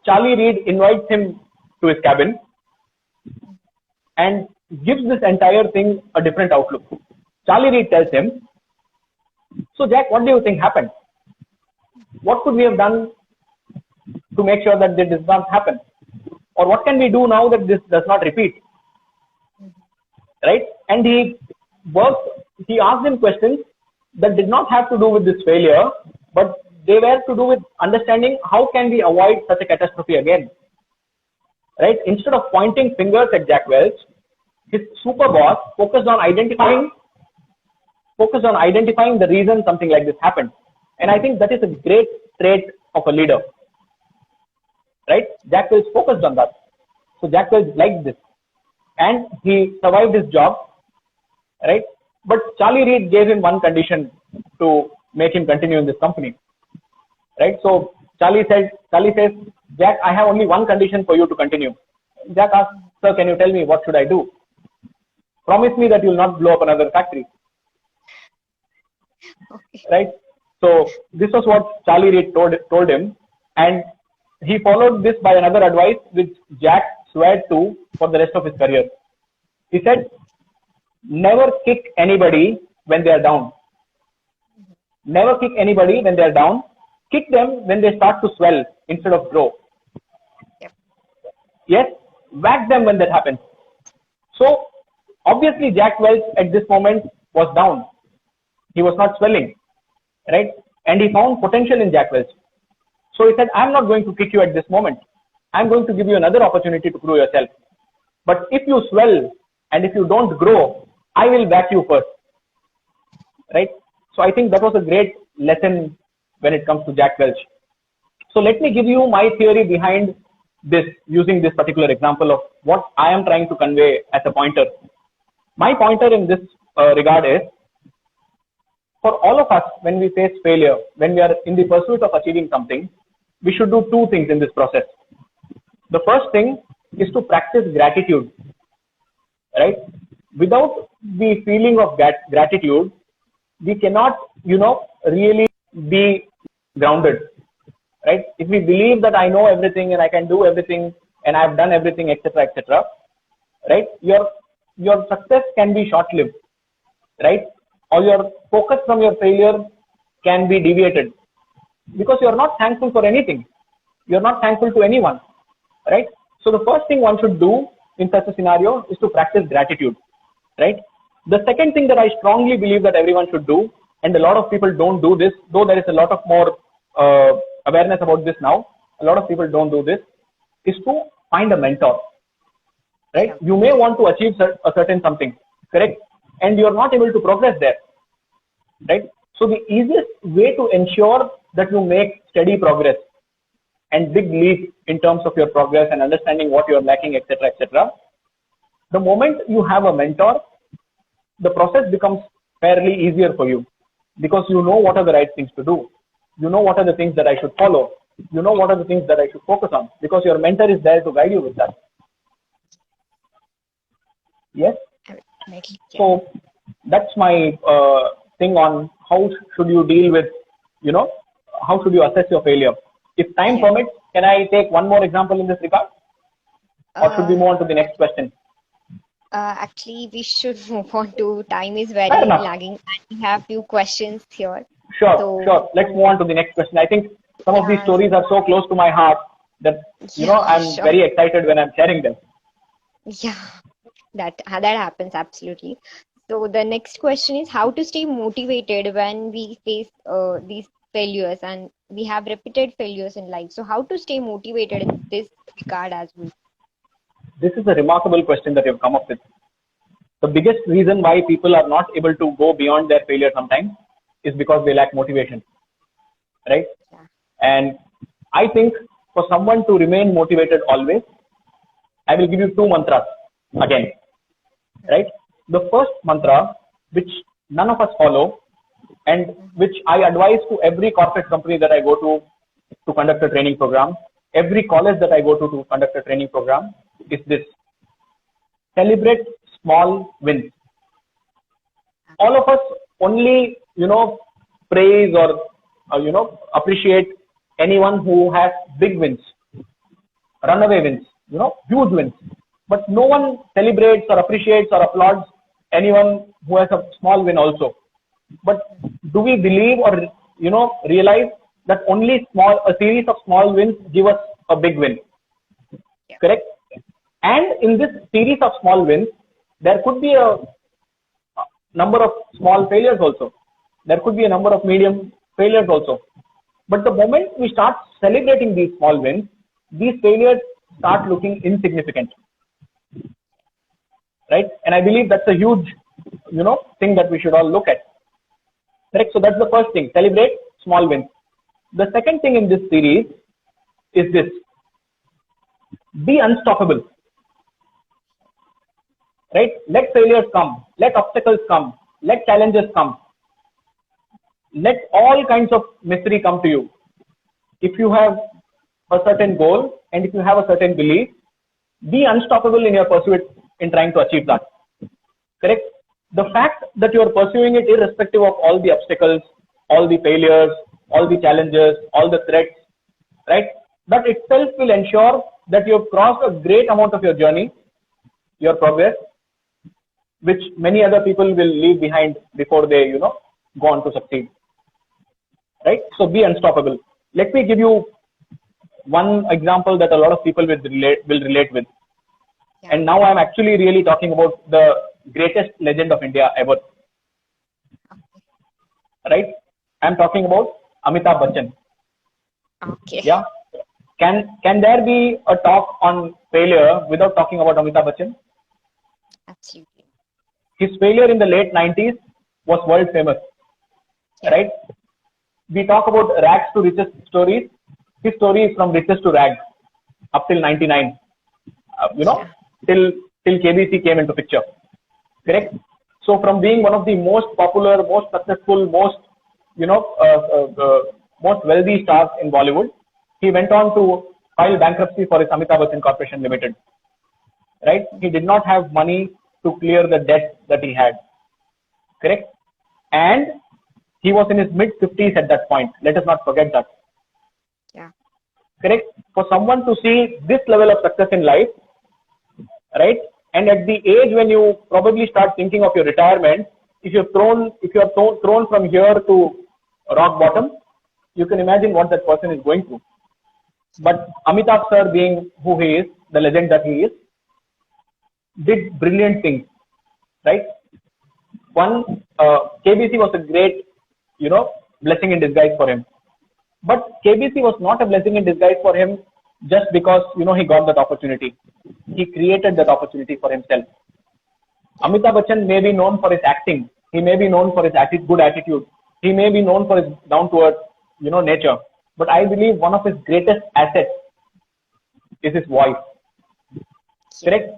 Charlie Reed invites him to his cabin and gives this entire thing a different outlook. Charlie Reed tells him, so Jack, what do you think happened? What could we have done to make sure that this does not happen? Or what can we do now that this does not repeat? Right? And he asked him questions that did not have to do with this failure, but they were to do with understanding how can we avoid such a catastrophe again. Right? Instead of pointing fingers at Jack Welch, his super boss focused on identifying the reason something like this happened. And I think that is a great trait of a leader. Right? Jack Welch focused on that. So Jack Welch liked this. And he survived his job. Right? But Charlie Reed gave him one condition to make him continue in this company. Right? So Charlie says, Jack, I have only one condition for you to continue. Jack asked, sir, can you tell me what should I do? Promise me that you will not blow up another factory. Okay. Right? So this was what Charlie Reed told him, and he followed this by another advice which Jack swore to for the rest of his career. He said, never kick anybody when they are down. Never kick anybody when they are down. Kick them when they start to swell instead of grow. Yep. Yes, whack them when that happens. So obviously Jack Welch at this moment was down. He was not swelling, right? And he found potential in Jack Welch. So he said, I'm not going to kick you at this moment. I'm going to give you another opportunity to grow yourself. But if you swell and if you don't grow, I will back you first, right? So I think that was a great lesson when it comes to Jack Welch. So let me give you my theory behind this, using this particular example of what I am trying to convey as a pointer. My pointer in this regard is, for all of us, when we face failure, when we are in the pursuit of achieving something, we should do two things in this process. The first thing is to practice gratitude, right? Without the feeling of gratitude, we cannot, really be grounded, right? If we believe that I know everything and I can do everything and I've done everything, etc., right? Your success can be short-lived, right? Or your focus from your failure can be deviated because you're not thankful for anything. You're not thankful to anyone, right? So the first thing one should do in such a scenario is to practice gratitude, right? The second thing that I strongly believe that everyone should do, and a lot of people don't do this, though there is a lot of more awareness about this now, a lot of people don't do this, is to find a mentor, right? Yeah. You may want to achieve a certain something, correct? And you're not able to progress there, right? So the easiest way to ensure that you make steady progress and big leap in terms of your progress and understanding what you're lacking, etc., the moment you have a mentor, the process becomes fairly easier for you because you know what are the right things to do. You know what are the things that I should follow. You know what are the things that I should focus on because your mentor is there to guide you with that. Yes? Definitely. Yeah. So that's my thing on how should you deal with, how should you assess your failure. If time permits, can I take one more example in this regard? Or should we move on to the next question? Actually, we should move on to time is very Fair enough. lagging and we have few questions here. Sure, So- sure. Let's move on to the next question. I think some of these Yeah. stories are so close to my heart that, I'm Sure. very excited when I'm sharing them. Yeah, that happens absolutely. So the next question is how to stay motivated when we face these failures and we have repeated failures in life. So how to stay motivated in this regard as well? This is a remarkable question that you've come up with. The biggest reason why people are not able to go beyond their failure sometimes is because they lack motivation, right? Yeah. And I think for someone to remain motivated always, I will give you two mantras again, right? The first mantra, which none of us follow and which I advise to every corporate company that I go to conduct a training program, every college that I go to conduct a training program, is this: celebrate small wins. All of us only, praise or, appreciate anyone who has big wins, runaway wins, huge wins. But no one celebrates or appreciates or applauds anyone who has a small win also. But do we believe or, realize that only a series of small wins give us a big win? Yeah. Correct? And in this series of small wins, there could be a number of small failures also. There could be a number of medium failures also. But the moment we start celebrating these small wins, these failures start looking insignificant. Right? And I believe that's a huge, thing that we should all look at. Correct? So that's the first thing, celebrate small wins. The second thing in this series is this: be unstoppable. Right? Let failures come, let obstacles come, let challenges come. Let all kinds of misery come to you. If you have a certain goal and if you have a certain belief, be unstoppable in your pursuit in trying to achieve that. Correct? The fact that you are pursuing it irrespective of all the obstacles, all the failures, all the challenges, all the threats, right? That itself will ensure that you have crossed a great amount of your journey, your progress. which many other people will leave behind before they, go on to succeed. Right? So be unstoppable. Let me give you one example that a lot of people will relate with. Yeah. And now I'm actually really talking about the greatest legend of India ever. Right? I'm talking about Amitabh Bachchan. Okay. Yeah. Can there be a talk on failure without talking about Amitabh Bachchan? Absolutely. His failure in the late 90s was world famous. Yeah. Right? We talk about rags to riches stories. His story is from riches to rags up till 99. Yeah. till KBC came into picture. Correct? So from being one of the most popular, most successful, most, most wealthy stars in Bollywood, he went on to file bankruptcy for his Amitabh Bachchan Corporation Limited. Right? He did not have money to clear the debt that he had. Correct? And he was in his mid 50s at that point. Let us not forget that. Yeah. Correct? For someone to see this level of success in life, right? And at the age when you probably start thinking of your retirement, if you are thrown from here to rock bottom, you can imagine what that person is going through. But Amitabh sir, being who he is, the legend that he is, did brilliant things, right? One, KBC was a great, blessing in disguise for him. But KBC was not a blessing in disguise for him just because, he got that opportunity. He created that opportunity for himself. Amitabh Bachchan may be known for his acting. He may be known for his good attitude. He may be known for his down-to-earth, nature. But I believe one of his greatest assets is his voice. Correct?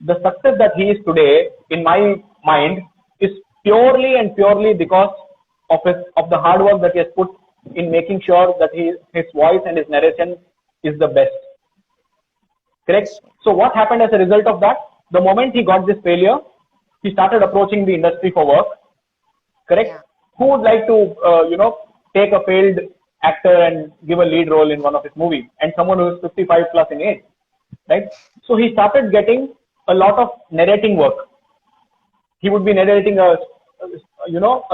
The success that he is today, in my mind, is purely and purely because of the hard work that he has put in making sure that his voice and his narration is the best. Correct? So what happened as a result of that? The moment he got this failure, he started approaching the industry for work. Correct? Yeah. Who would like to, take a failed actor and give a lead role in one of his movies, and someone who is 55 plus in age, right? So he started getting a lot of narrating work. He would be narrating a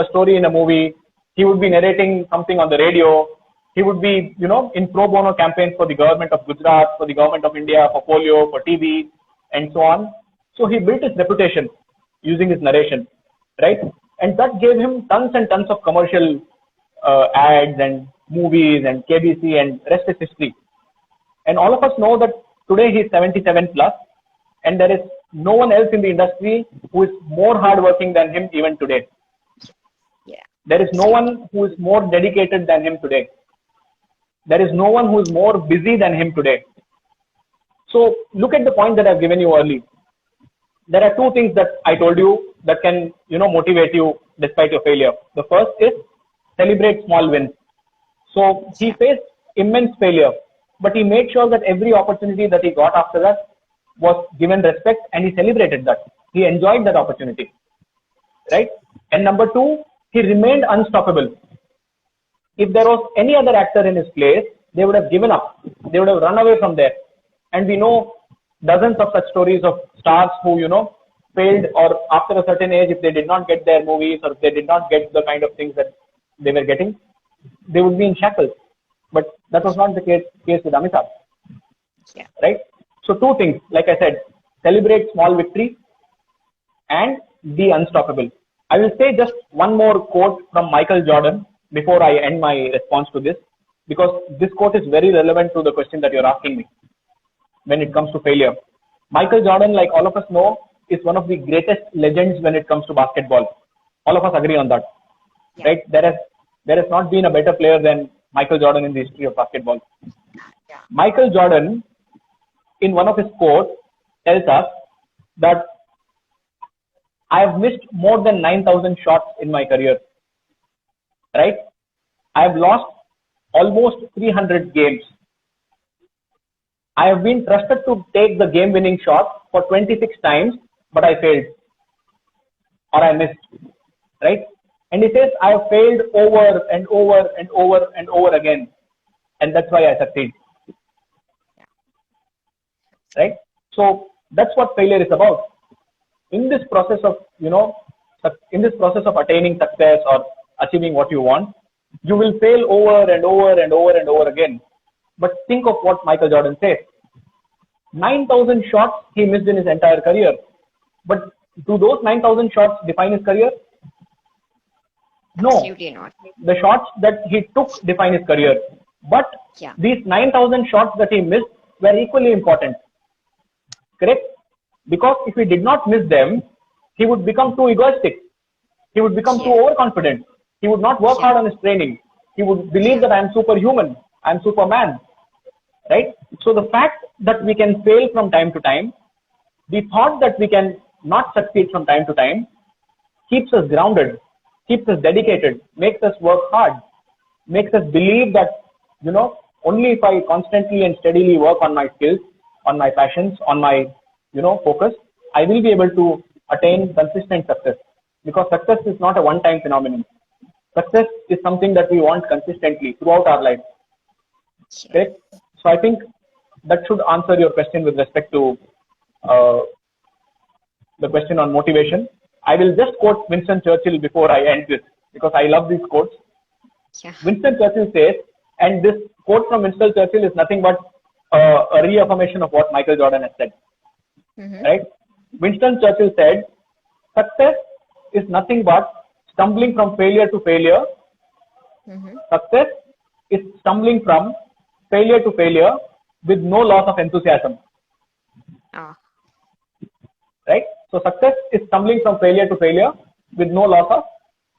story in a movie. He would be narrating something on the radio. He would be, in pro bono campaigns for the government of Gujarat, for the government of India, for polio, for TB, and so on. So he built his reputation using his narration, right? And that gave him tons and tons of commercial ads and movies and KBC, and rest is history. And all of us know that today he is 77 plus, and there is no one else in the industry who is more hardworking than him even today. Yeah. There is no one who is more dedicated than him today. There is no one who is more busy than him today. So look at the point that I've given you early. There are two things that I told you that can, motivate you despite your failure. The first is celebrate small wins. So he faced immense failure, but he made sure that every opportunity that he got after that was given respect, and he celebrated that. He enjoyed that opportunity, right? And number two, he remained unstoppable. If there was any other actor in his place, they would have given up. They would have run away from there. And we know dozens of such stories of stars who, failed, or after a certain age, if they did not get their movies, or if they did not get the kind of things that they were getting, they would be in shackles. But that was not the case with Amitabh. Yeah. Right? So two things, like I said, celebrate small victories and be unstoppable. I will say just one more quote from Michael Jordan before I end my response to this, because this quote is very relevant to the question that you're asking me when it comes to failure. Michael Jordan, like all of us know, is one of the greatest legends when it comes to basketball. All of us agree on that. Yeah. Right? There has not been a better player than Michael Jordan in the history of basketball. Yeah. Michael Jordan, in one of his quotes, tells us that I have missed more than 9,000 shots in my career. Right? I have lost almost 300 games. I have been trusted to take the game-winning shot for 26 times, but I failed, or I missed. Right? And he says, I have failed over and over and over and over again, and that's why I succeed. Right? So that's what failure is about. in this process of, in this process of attaining success or achieving what you want, you will fail over and over and over and over again. But think of what Michael Jordan says. 9,000 shots he missed in his entire career. But do those 9,000 shots define his career? No. Absolutely not. The shots that he took define his career. But Yeah. these 9,000 shots that he missed were equally important. Correct? Because if he did not miss them, he would become too egoistic. He would become too Yeah. overconfident. He would not work Yeah. hard on his training. He would believe that I am superhuman. I am Superman. Right? So the fact that we can fail from time to time, the thought that we can not succeed from time to time, keeps us grounded, keeps us dedicated, makes us work hard, makes us believe that, only if I constantly and steadily work on my skills, on my passions, on my, focus, I will be able to attain consistent success. Because success is not a one-time phenomenon. Success is something that we want consistently throughout our life. Yeah. Correct? So I think that should answer your question with respect to the question on motivation. I will just quote Winston Churchill before I end this, because I love these quotes. Yeah. Winston Churchill says, and this quote from Winston Churchill is nothing but a reaffirmation of what Michael Jordan has said. Mm-hmm. Right? Winston Churchill said, success is nothing but stumbling from failure to failure. Mm-hmm. Success is stumbling from failure to failure with no loss of enthusiasm. Ah. Right? So success is stumbling from failure to failure with no loss of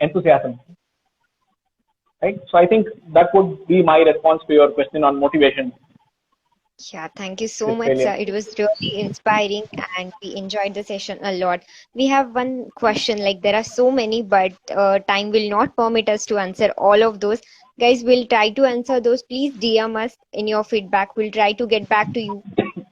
enthusiasm. Right? So I think that would be my response to your question on motivation. Yeah, thank you so With much, failure. sir. It was really inspiring and we enjoyed the session a lot. We have one question, like there are so many, but time will not permit us to answer all of those. Guys, we'll try to answer those. Please DM us in your feedback. We'll try to get back to you.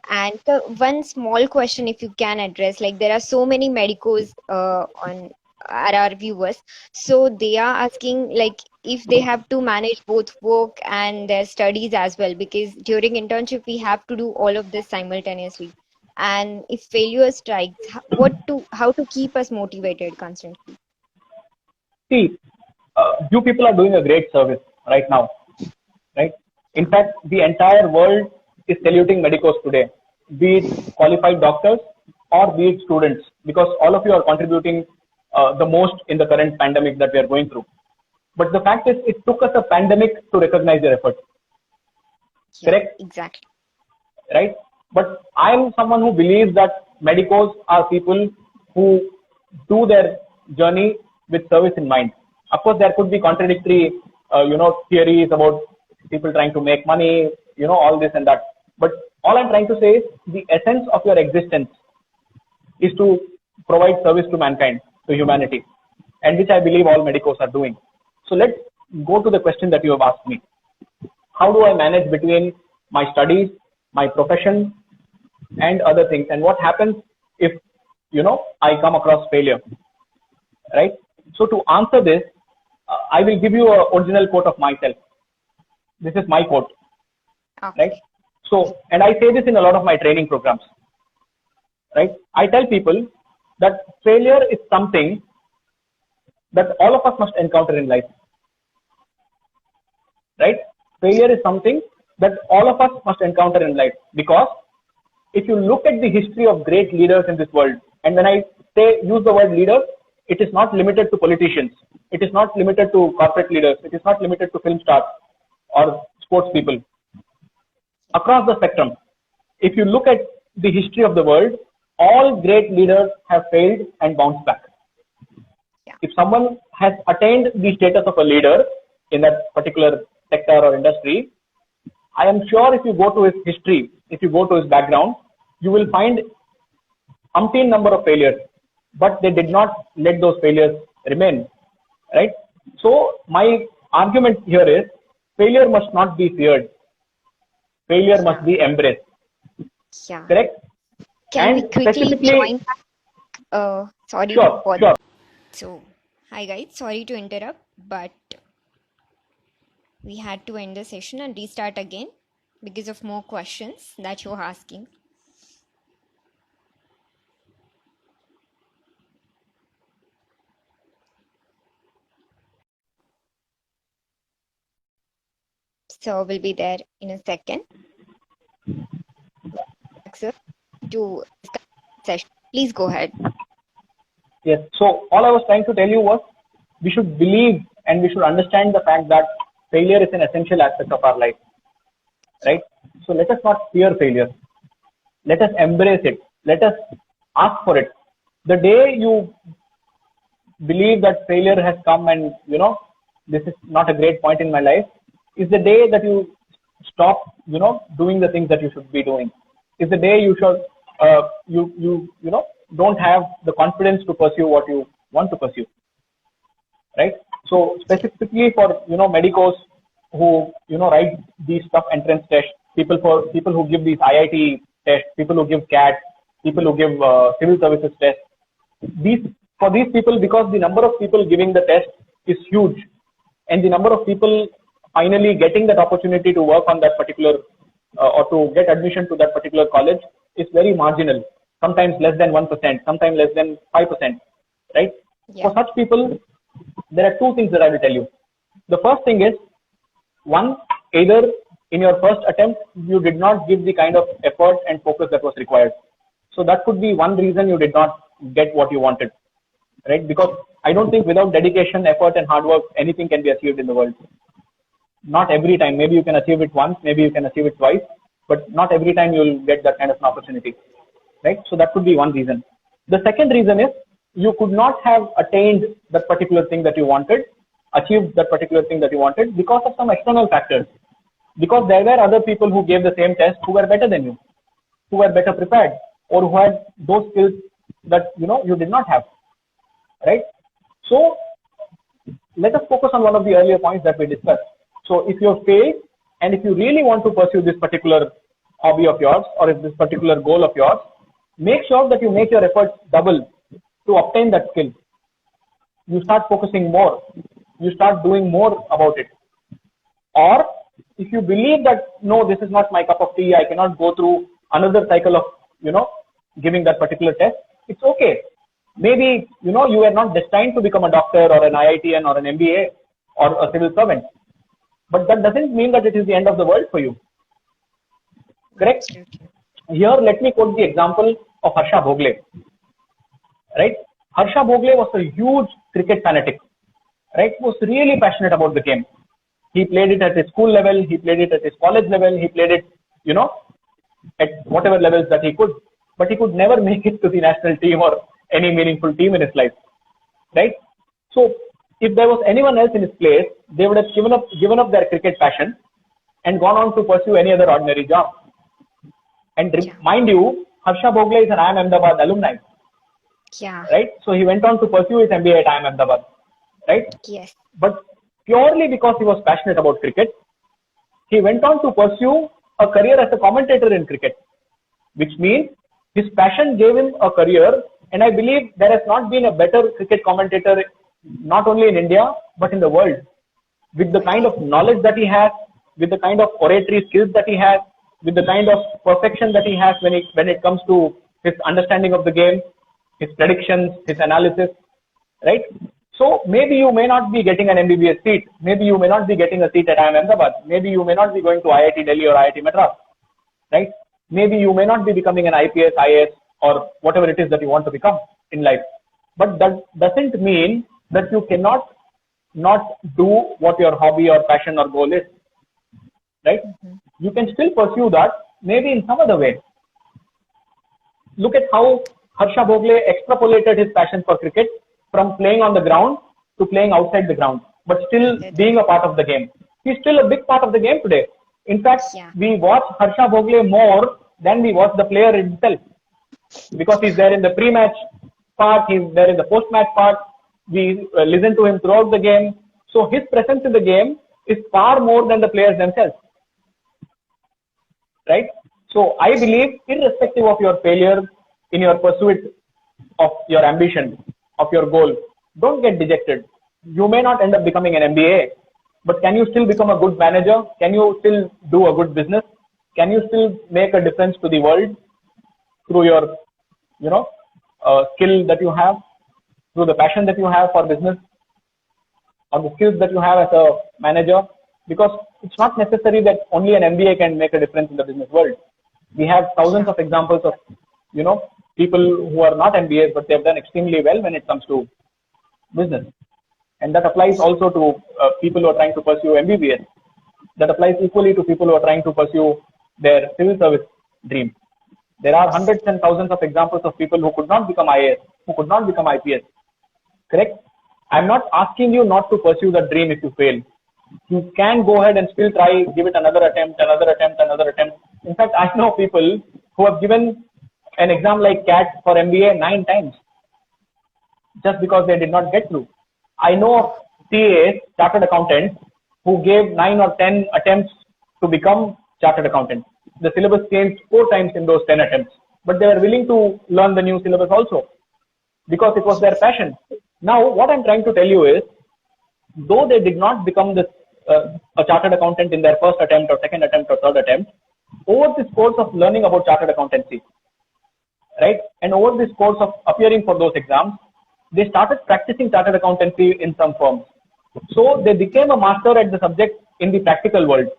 And one small question, if you can address, like there are so many medicos on are our viewers, so they are asking like if they have to manage both work and their studies as well, because during internship we have to do all of this simultaneously. And if failure strikes, how to keep us motivated constantly? See, you people are doing a great service right now. Right? In fact, the entire world is saluting medicos today, be it qualified doctors or be it students, because all of you are contributing the most in the current pandemic that we are going through. But the fact is, it took us a pandemic to recognize your efforts. Yeah, Correct? exactly. Right? But I am someone who believes that medicos are people who do their journey with service in mind. Of course, there could be contradictory, theories about people trying to make money, all this and that. But all I'm trying to say is the essence of your existence is to provide service to mankind, to humanity, and which I believe all medicos are doing. So let's go to the question that you have asked me. How do I manage between my studies, my profession, and other things? And what happens if, I come across failure? Right? So to answer this, I will give you an original quote of myself. This is my quote. Okay. Right? So, and I say this in a lot of my training programs. Right? I tell people that failure is something that all of us must encounter in life. Right? Failure is something that all of us must encounter in life, because if you look at the history of great leaders in this world, and when I use the word leader, it is not limited to politicians. It is not limited to corporate leaders. It is not limited to film stars or sports people. Across the spectrum, if you look at the history of the world, all great leaders have failed and bounced back. Yeah. If someone has attained the status of a leader in that particular sector or industry, I am sure if you go to his history, if you go to his background, you will find umpteen number of failures, but they did not let those failures remain. Right? So my argument here is failure must not be feared. Failure must be embraced. Yeah. Correct? Can we And quickly specifically, join back? Sorry sure. for So, hi guys, sorry to interrupt, but we had to end the session and restart again because of more questions that you're asking. So we'll be there in a second. Access to session. Please go ahead. Yes. So all I was trying to tell you was we should believe and we should understand the fact that failure is an essential aspect of our life, right? So let us not fear failure. Let us embrace it. Let us ask for it. The day you believe that failure has come and this is not a great point in my life is the day that you stop doing the things that you should be doing. Is the day you should don't have the confidence to pursue what you want to pursue, right? So specifically for medicos who write these tough entrance tests, people who give these IIT tests, people who give CAT, people who give civil services tests, for these people, because the number of people giving the test is huge and the number of people finally getting that opportunity to work on that particular or to get admission to that particular college is very marginal, sometimes less than 1%, sometimes less than 5%, right? Yeah. For such people, there are two things that I will tell you. The first thing is, one, either in your first attempt, you did not give the kind of effort and focus that was required. So that could be one reason you did not get what you wanted, right? Because I don't think without dedication, effort and hard work, anything can be achieved in the world. Not every time. Maybe you can achieve it once, maybe you can achieve it twice, but not every time you'll get that kind of an opportunity, right? So that could be one reason. The second reason is you could not have attained that particular thing that you wanted, achieved that particular thing that you wanted because of some external factors. Because there were other people who gave the same test who were better than you, who were better prepared, or who had those skills that you did not have, right? So let us focus on one of the earlier points that we discussed. So if you fail and if you really want to pursue this particular hobby of yours or if this particular goal of yours, make sure that you make your efforts double to obtain that skill. You start focusing more. You start doing more about it. Or if you believe that, no, this is not my cup of tea, I cannot go through another cycle of, giving that particular test, it's okay. Maybe, you are not destined to become a doctor or an IITian or an MBA or a civil servant. But that doesn't mean that it is the end of the world for you. Correct? Here, let me quote the example of Harsha Bhogle. Right? Harsha Bhogle was a huge cricket fanatic. Right? Was really passionate about the game. He played it at his school level, he played it at his college level, he played it, at whatever levels that he could. But he could never make it to the national team or any meaningful team in his life. Right? So, if there was anyone else in his place, they would have given up their cricket passion and gone on to pursue any other ordinary job. And mind you, Harsha Bhogle is an IIM Ahmedabad alumni. Yeah. Right? So he went on to pursue his MBA at IIM Ahmedabad. Right? Yes. But purely because he was passionate about cricket, he went on to pursue a career as a commentator in cricket, which means his passion gave him a career. And I believe there has not been a better cricket commentator, not only in India, but in the world, with the kind of knowledge that he has, with the kind of oratory skills that he has, with the kind of perfection that he has when it comes to his understanding of the game, his predictions, his analysis, right? So maybe you may not be getting an MBBS seat. Maybe you may not be getting a seat at IIM Ahmedabad. Maybe you may not be going to IIT Delhi or IIT Madras, right? Maybe you may not be becoming an IPS, IAS, or whatever it is that you want to become in life. But that doesn't mean that you cannot not do what your hobby or passion or goal is, right? You can still pursue that, maybe in some other way. Look at how Harsha Bhogle extrapolated his passion for cricket from playing on the ground to playing outside the ground, but still being a part of the game. He's still a big part of the game today. In fact, we watch Harsha Bhogle more than we watch the player himself, because he's there in the pre-match part, he's there in the post-match part, we listen to him throughout the game. So his presence in the game is far more than the players themselves, right? So I believe, irrespective of your failure in your pursuit of your ambition, of your goal, don't get dejected. You may not end up becoming an MBA, but can you still become a good manager? Can you still do a good business? Can you still make a difference to the world through your, skill that you have, through the passion that you have for business, or the skills that you have as a manager? because it's not necessary that only an MBA can make a difference in the business world. We have thousands of examples of, people who are not MBAs, but they've done extremely well when it comes to business. And that applies also to people who are trying to pursue MBBS. That applies equally to people who are trying to pursue their civil service dream. There are hundreds and thousands of examples of people who could not become IAS, who could not become IPS. Correct? I'm not asking you not to pursue the dream if you fail. You can go ahead and still try, give it another attempt. In fact, I know people who have given an exam like CAT for MBA 9 times just because they did not get through. I know of CAs, chartered accountants, who gave 9 or 10 attempts to become chartered accountants. The syllabus changed 4 times in those 10 attempts, but they were willing to learn the new syllabus also because it was their passion. Now, what I'm trying to tell you is, though they did not become a chartered accountant in their first attempt or second attempt or third attempt, over this course of learning about chartered accountancy, right, and over this course of appearing for those exams, they started practicing chartered accountancy in some firms. So they became a master at the subject in the practical world.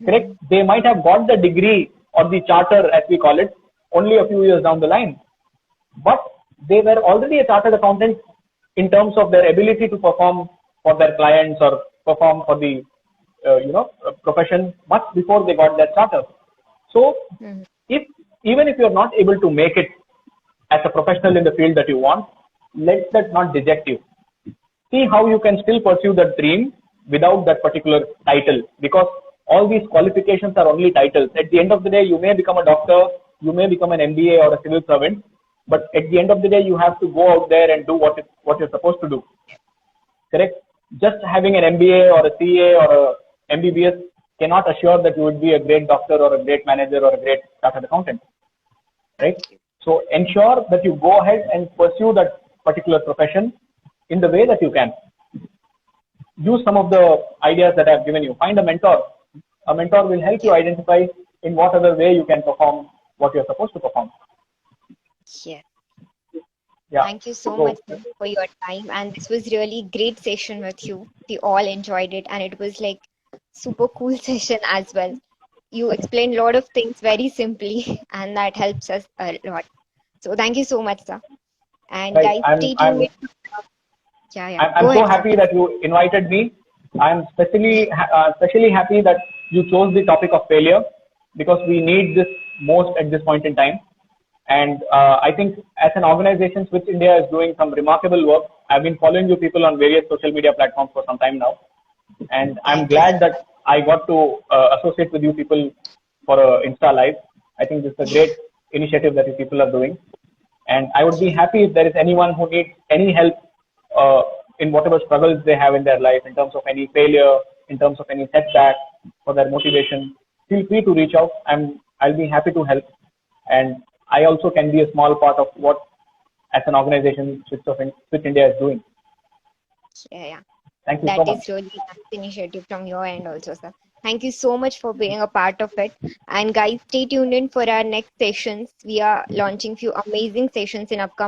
Correct? They might have got the degree or the charter, as we call it, only a few years down the line, but they were already a chartered accountant in terms of their ability to perform for their clients or perform for the profession much before they got their charter. So even if you're not able to make it as a professional in the field that you want, let that not deject you. See how you can still pursue that dream without that particular title, because all these qualifications are only titles. At the end of the day, you may become a doctor, you may become an MBA or a civil servant, but at the end of the day, you have to go out there and do what you're supposed to do. Correct? Just having an MBA or a CA or a MBBS cannot assure that you would be a great doctor or a great manager or a great chartered accountant. Right? So ensure that you go ahead and pursue that particular profession in the way that you can. Use some of the ideas that I've given you. Find a mentor. A mentor will help you identify in what other way you can perform what you're supposed to perform. Yeah. Yeah. Thank you so much for your time, and this was really great session with you. We all enjoyed it, and it was like super cool session as well. You explained a lot of things very simply, and that helps us a lot. So thank you so much, sir. And right. guys, stay tuned. I'm so happy that you invited me. I'm especially happy that you chose the topic of failure, because we need this most at this point in time. And I think as an organization, Switch India is doing some remarkable work. I've been following you people on various social media platforms for some time now. And I'm glad that I got to associate with you people for Insta Live. I think this is a great initiative that you people are doing. And I would be happy if there is anyone who needs any help in whatever struggles they have in their life, in terms of any failure, in terms of any setback for their motivation. Feel free to reach out. I'll be happy to help. And I also can be a small part of what, as an organization, Switch India is doing. Yeah. Thank you so much. That is really nice initiative from your end also, sir. Thank you so much for being a part of it. And guys, stay tuned in for our next sessions. We are launching few amazing sessions in upcoming